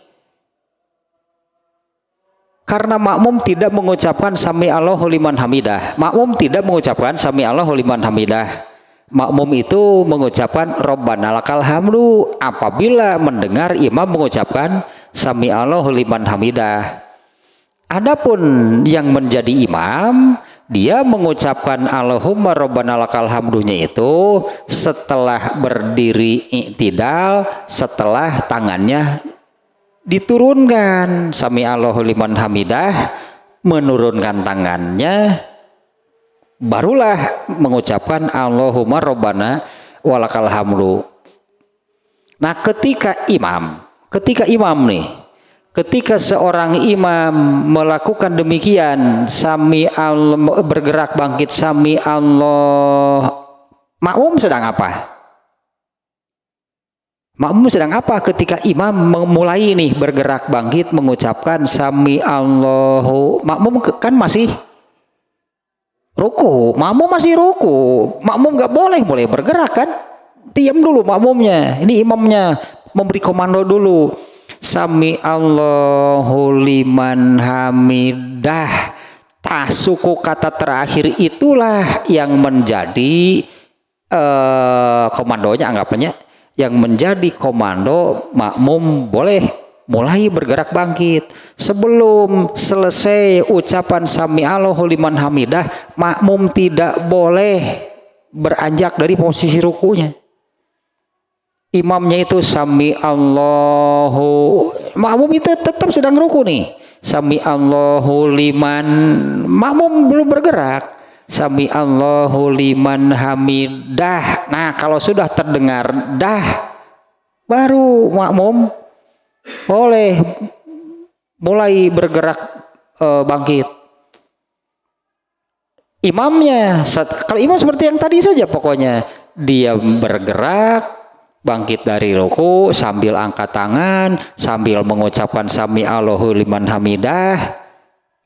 Karena makmum tidak mengucapkan sami Allahu liman hamidah. Makmum tidak mengucapkan sami Allahu liman hamidah. Makmum itu mengucapkan Rabbana lakal hamdu apabila mendengar imam mengucapkan sami Allahu liman hamidah. Adapun yang menjadi imam, dia mengucapkan Allahumma Rabbana lakal hamdunya itu setelah berdiri i'tidal, setelah tangannya diturunkan sami Allahu liman hamidah, menurunkan tangannya, barulah mengucapkan Allahumma Rabbana walakal hamdu. Nah, ketika seorang imam melakukan demikian, sami Allah, bergerak bangkit sami Allah, makmum sedang apa? Makmum sedang apa ketika imam memulai nih bergerak bangkit mengucapkan sami Allahu? Makmum kan masih ruku, makmum masih ruku, makmum nggak boleh bergerak kan? Diam dulu makmumnya, ini imamnya memberi komando dulu. Sami Allahu liman hamidah. Suku kata terakhir itulah yang menjadi komandonya, anggapannya yang menjadi komando makmum boleh mulai bergerak bangkit. Sebelum selesai ucapan sami Allahu liman hamidah, makmum tidak boleh beranjak dari posisi rukunya. Imamnya itu sami Allahu, makmum itu tetap sedang ruku nih. Sami Allahu liman, makmum belum bergerak. Sami Allahu liman hamidah. Nah, kalau sudah terdengar dah, baru makmum boleh mulai bergerak bangkit. Imamnya, kalau imam seperti yang tadi saja, pokoknya dia bergerak bangkit dari ruku sambil angkat tangan, sambil mengucapkan sami Allahu liman hamidah.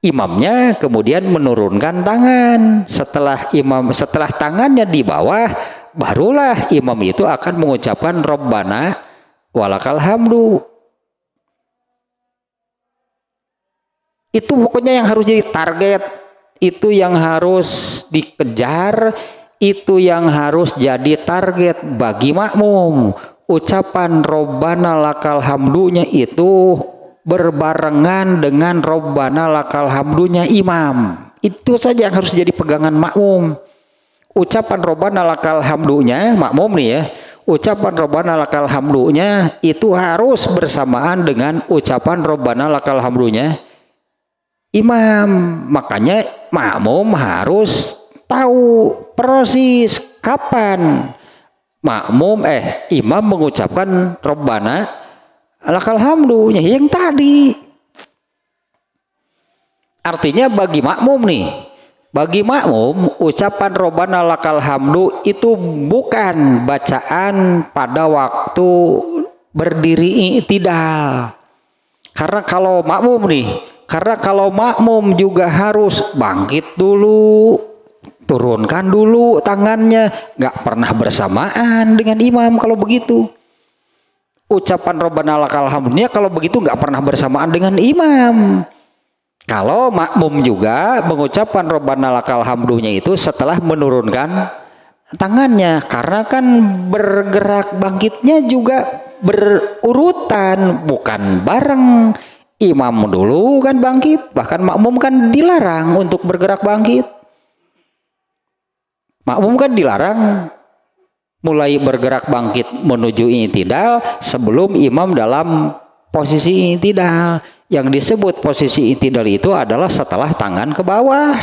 Imamnya kemudian menurunkan tangan. Setelah tangannya di bawah, barulah imam itu akan mengucapkan Rabbana walakal hamdu. Itu pokoknya yang harus jadi target, itu yang harus dikejar, itu yang harus jadi target bagi makmum. Ucapan Rabbana lakal hamdunya itu berbarengan dengan Rabbana lakal hamdunya imam. Itu saja yang harus jadi pegangan makmum. Ucapan Rabbana lakal hamdunya makmum nih ya, ucapan Rabbana lakal hamdunya itu harus bersamaan dengan ucapan Rabbana lakal hamdunya imam. Makanya makmum harus tahu persis kapan imam mengucapkan Rabbana lakal hamdunya yang tadi. Artinya bagi makmum ucapan Rabbana lakal hamdu itu bukan bacaan pada waktu berdiri i'tidal. Karena kalau makmum juga harus bangkit dulu, turunkan dulu tangannya, nggak pernah bersamaan dengan imam kalau begitu. Ucapan Rabbana lakal hamdunya kalau begitu nggak pernah bersamaan dengan imam. Kalau makmum juga mengucapkan Rabbana lakal hamdunya itu setelah menurunkan tangannya, karena kan bergerak bangkitnya juga berurutan, bukan bareng. Imam dulu kan bangkit, bahkan makmum kan dilarang untuk bergerak bangkit. Makmum kan dilarang mulai bergerak bangkit menuju i'tidal sebelum imam dalam posisi i'tidal. Yang disebut posisi i'tidal itu adalah setelah tangan ke bawah.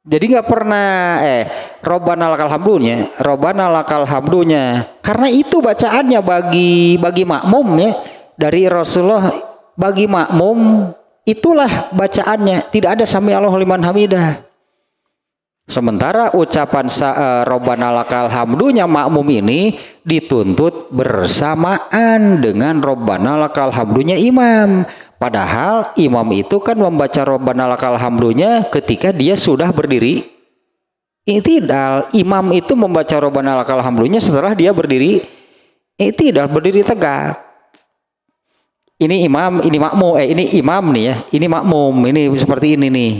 Jadi nggak pernah Rabbana lakal hamdunya, karena itu bacaannya bagi makmum ya, dari Rasulullah bagi makmum itulah bacaannya, tidak ada sami Allahu liman hamidah. Sementara ucapan Rabbana lakal hamdunya makmum ini dituntut bersamaan dengan Rabbana lakal hamdunya imam. Padahal imam itu kan membaca Rabbana lakal hamdunya ketika dia sudah berdiri i'tidal. Imam itu membaca Rabbana lakal hamdunya setelah dia berdiri i'tidal, berdiri tegak. Ini imam, ini makmum, ini imam nih ya, ini makmum, ini seperti ini nih.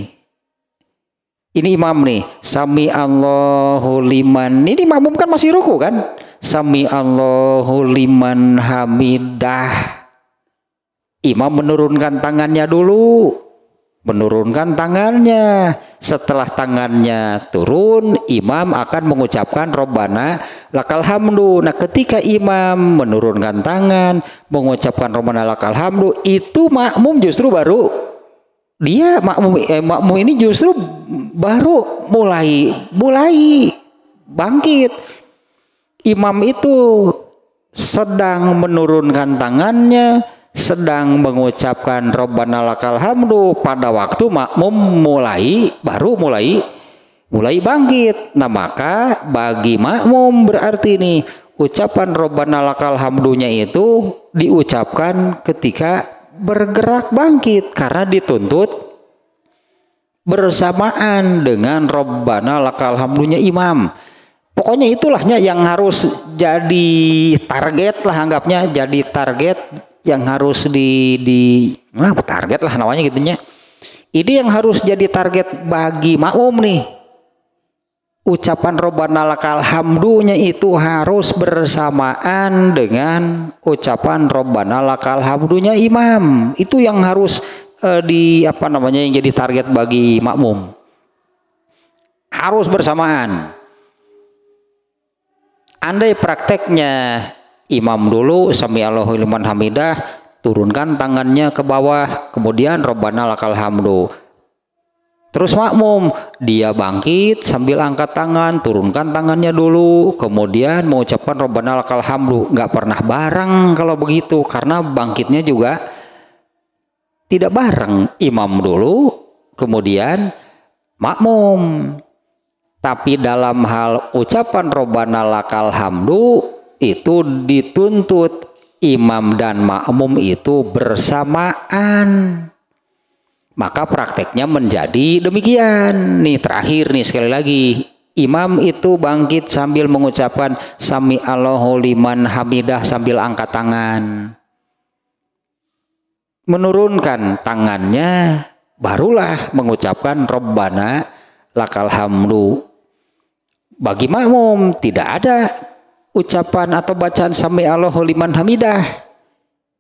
Ini imam nih, sami Allahu liman. Ini makmum kan masih ruku kan? Sami Allahu liman hamidah. Imam menurunkan tangannya dulu. Menurunkan tangannya. Setelah tangannya turun, imam akan mengucapkan Rabbana lakal hamdu. Nah, ketika imam menurunkan tangan, mengucapkan Rabbana lakal hamdu, itu makmum justru baru dia makmum ini justru baru mulai bangkit. Imam itu sedang menurunkan tangannya, sedang mengucapkan Rabbana lakal hamdu pada waktu makmum baru mulai bangkit. Nah, maka bagi makmum berarti nih ucapan Rabbana lakal hamdunya itu diucapkan ketika bergerak bangkit karena dituntut bersamaan dengan Rabbana lakal hamdunya imam. Pokoknya itulahnya yang harus jadi target lah, anggapnya jadi target yang harus target lah namanya gitunya. Ini yang harus jadi target bagi makmum nih. Ucapan Rabbana lakal hamdunya itu harus bersamaan dengan ucapan Rabbana lakal hamdunya imam. Itu yang harus yang jadi target bagi makmum. Harus bersamaan. Andai prakteknya imam dulu sami Allahu liman hamidah, turunkan tangannya ke bawah, kemudian Rabbana lakal hamdu. Terus makmum dia bangkit sambil angkat tangan, turunkan tangannya dulu, kemudian mengucapkan Rabbana lakal hamdu. Nggak pernah bareng kalau begitu, karena bangkitnya juga tidak bareng. Imam dulu, kemudian makmum. Tapi dalam hal ucapan Rabbana lakal hamdu itu dituntut imam dan makmum itu bersamaan. Maka prakteknya menjadi demikian. Nih terakhir nih sekali lagi. Imam itu bangkit sambil mengucapkan sami Allahu liman hamidah sambil angkat tangan. Menurunkan tangannya barulah mengucapkan Rabbana lakal hamdu. Bagi makmum tidak ada ucapan atau bacaan sami Allahu liman hamidah.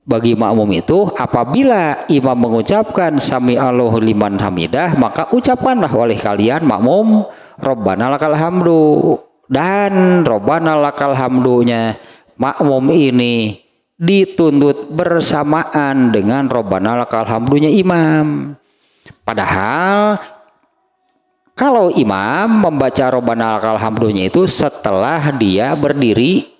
Bagi makmum itu apabila imam mengucapkan sami Allahu liman hamidah, maka ucapkanlah oleh kalian makmum Rabbana lakal hamdu. Dan Rabbana lakal hamdunya makmum ini dituntut bersamaan dengan Rabbana lakal hamdunya imam. Padahal kalau imam membaca Rabbana lakal hamdunya itu setelah dia berdiri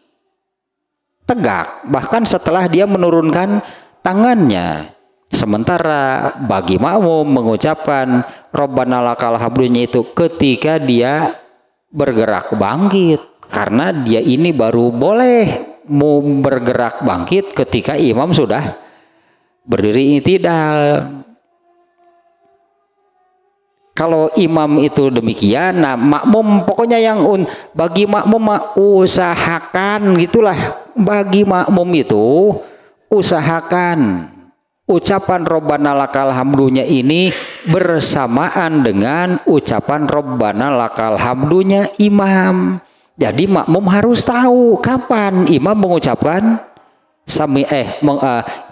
tegak, bahkan setelah dia menurunkan tangannya. Sementara bagi makmum mengucapkan Rabbana lakal hamdunya itu ketika dia bergerak bangkit, karena dia ini baru boleh mau bergerak bangkit ketika imam sudah berdiri i'tidal. Kalau imam itu demikian, nah makmum pokoknya yang bagi makmum usahakan gitulah. Bagi makmum itu usahakan ucapan Rabbana lakal hamdunya ini bersamaan dengan ucapan Rabbana lakal hamdunya imam. Jadi makmum harus tahu kapan imam mengucapkan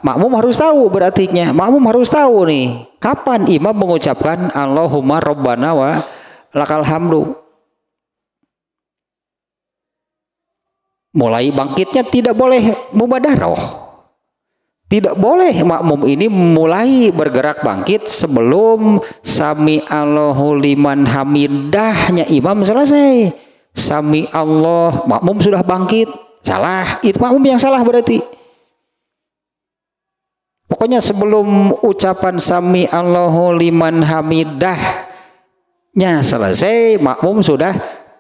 makmum harus tahu, berartinya makmum harus tahu nih kapan imam mengucapkan Allahumma Rabbana wa lakal hamdu. Mulai bangkitnya tidak boleh mubadaroh, tidak boleh makmum ini mulai bergerak bangkit sebelum sami Allahu liman hamidahnya imam selesai. Sami Allah, makmum sudah bangkit, salah, itu makmum yang salah berarti. Pokoknya sebelum ucapan sami Allahu liman hamidah selesai, makmum sudah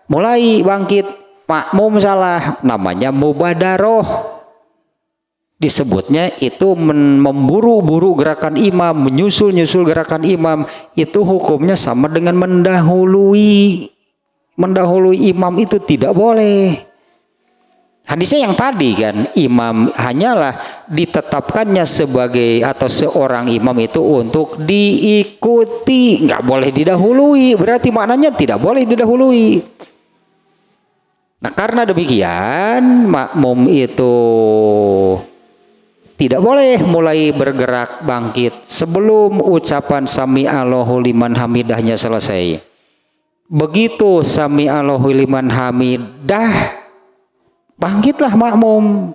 mulai bangkit. Makmum salah, namanya mubadaroh. Disebutnya itu memburu-buru gerakan imam, menyusul-nyusul gerakan imam. Itu hukumnya sama dengan mendahului. Mendahului imam itu tidak boleh. Hadisnya yang tadi kan, imam hanyalah ditetapkannya sebagai atau seorang imam itu untuk diikuti, nggak boleh didahului. Berarti maknanya tidak boleh didahului. Nah karena demikian, makmum itu tidak boleh mulai bergerak bangkit sebelum ucapan sami Allahu liman hamidahnya selesai. Begitu sami Allahu liman hamidah, bangkitlah makmum.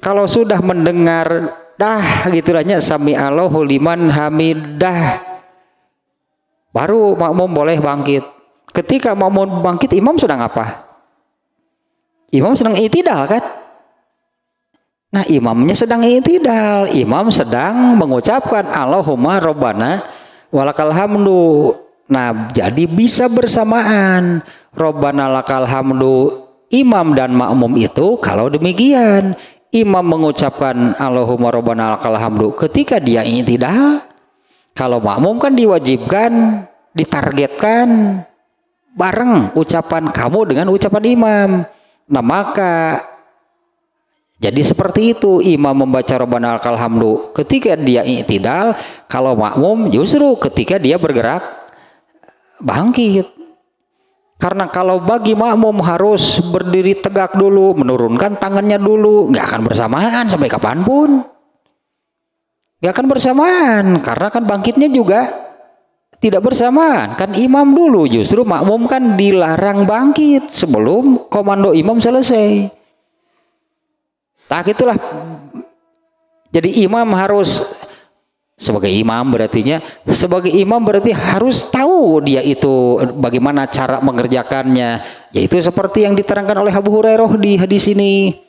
Kalau sudah mendengar dah gitulahnya sami Allahu liman hamidah, baru makmum boleh bangkit. Ketika makmum bangkit, imam sedang apa? Imam sedang i'tidal kan? Nah imamnya sedang i'tidal, imam sedang mengucapkan Allahumma Rabbana walakal hamdu. Nah jadi bisa bersamaan Rabbana lakal hamdu imam dan makmum itu. Kalau demikian, imam mengucapkan Allahumma Rabbana lakal hamdu ketika dia i'tidal. Kalau makmum kan diwajibkan, ditargetkan bareng ucapan kamu dengan ucapan imam. Nah maka jadi seperti itu, imam membaca Rabbana lakal hamdu ketika dia i'tidal, kalau makmum justru ketika dia bergerak bangkit. Karena kalau bagi makmum harus berdiri tegak dulu, menurunkan tangannya dulu, nggak akan bersamaan sampai kapanpun. Nggak akan bersamaan, karena kan bangkitnya juga tidak bersamaan. Kan imam dulu, justru makmum kan dilarang bangkit sebelum komando imam selesai. Nah itulah, jadi imam harus sebagai imam berarti harus tahu dia itu bagaimana cara mengerjakannya, yaitu seperti yang diterangkan oleh Abu Hurairah di hadis ini.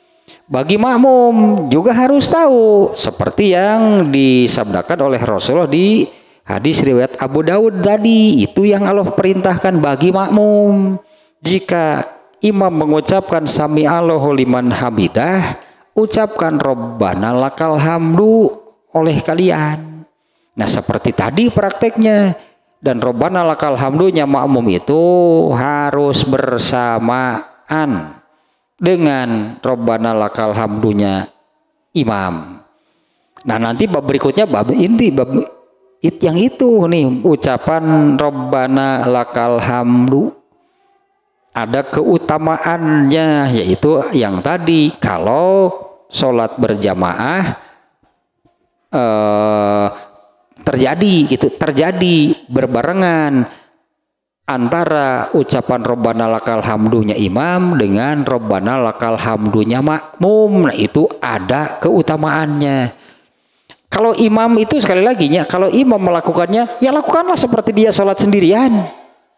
Bagi makmum juga harus tahu seperti yang disabdakan oleh Rasulullah di hadis riwayat Abu Daud tadi, itu yang Allah perintahkan bagi makmum. Jika imam mengucapkan sami Allahu liman hamidah, ucapkan Rabbana lakal hamdu oleh kalian. Nah seperti tadi prakteknya. Dan Rabbana lakal hamdunya makmum itu harus bersamaan dengan Rabbana lakal hamdunya imam. Nah nanti bab berikutnya bab inti, bab yang itu nih, ucapan Rabbana lakal hamdu ada keutamaannya, yaitu yang tadi kalau sholat berjamaah terjadi berbarengan antara ucapan Rabbana lakal hamdunya imam dengan Rabbana lakal hamdunya makmum. Nah itu ada keutamaannya. Kalau imam itu sekali lagi ya, kalau imam melakukannya ya lakukanlah seperti dia sholat sendirian.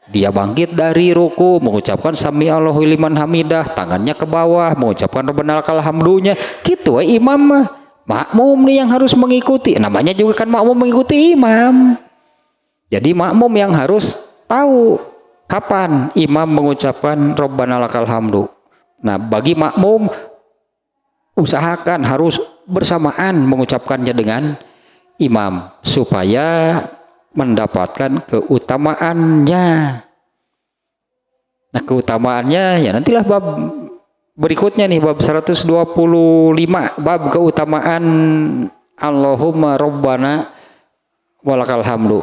Dia bangkit dari ruku, mengucapkan sami Allahu liman hamidah, tangannya ke bawah, mengucapkan Rabbana lakal hamdunya. Gitu imam mah. Makmum nih yang harus mengikuti. Namanya juga kan makmum mengikuti imam. Jadi makmum yang harus tahu kapan imam mengucapkan Rabbana lakal hamdu. Nah, bagi makmum usahakan harus bersamaan mengucapkannya dengan imam supaya mendapatkan keutamaannya. Nah keutamaannya ya nantilah bab berikutnya nih, bab 125, bab keutamaan Allahumma Rabbana walakal hamdu.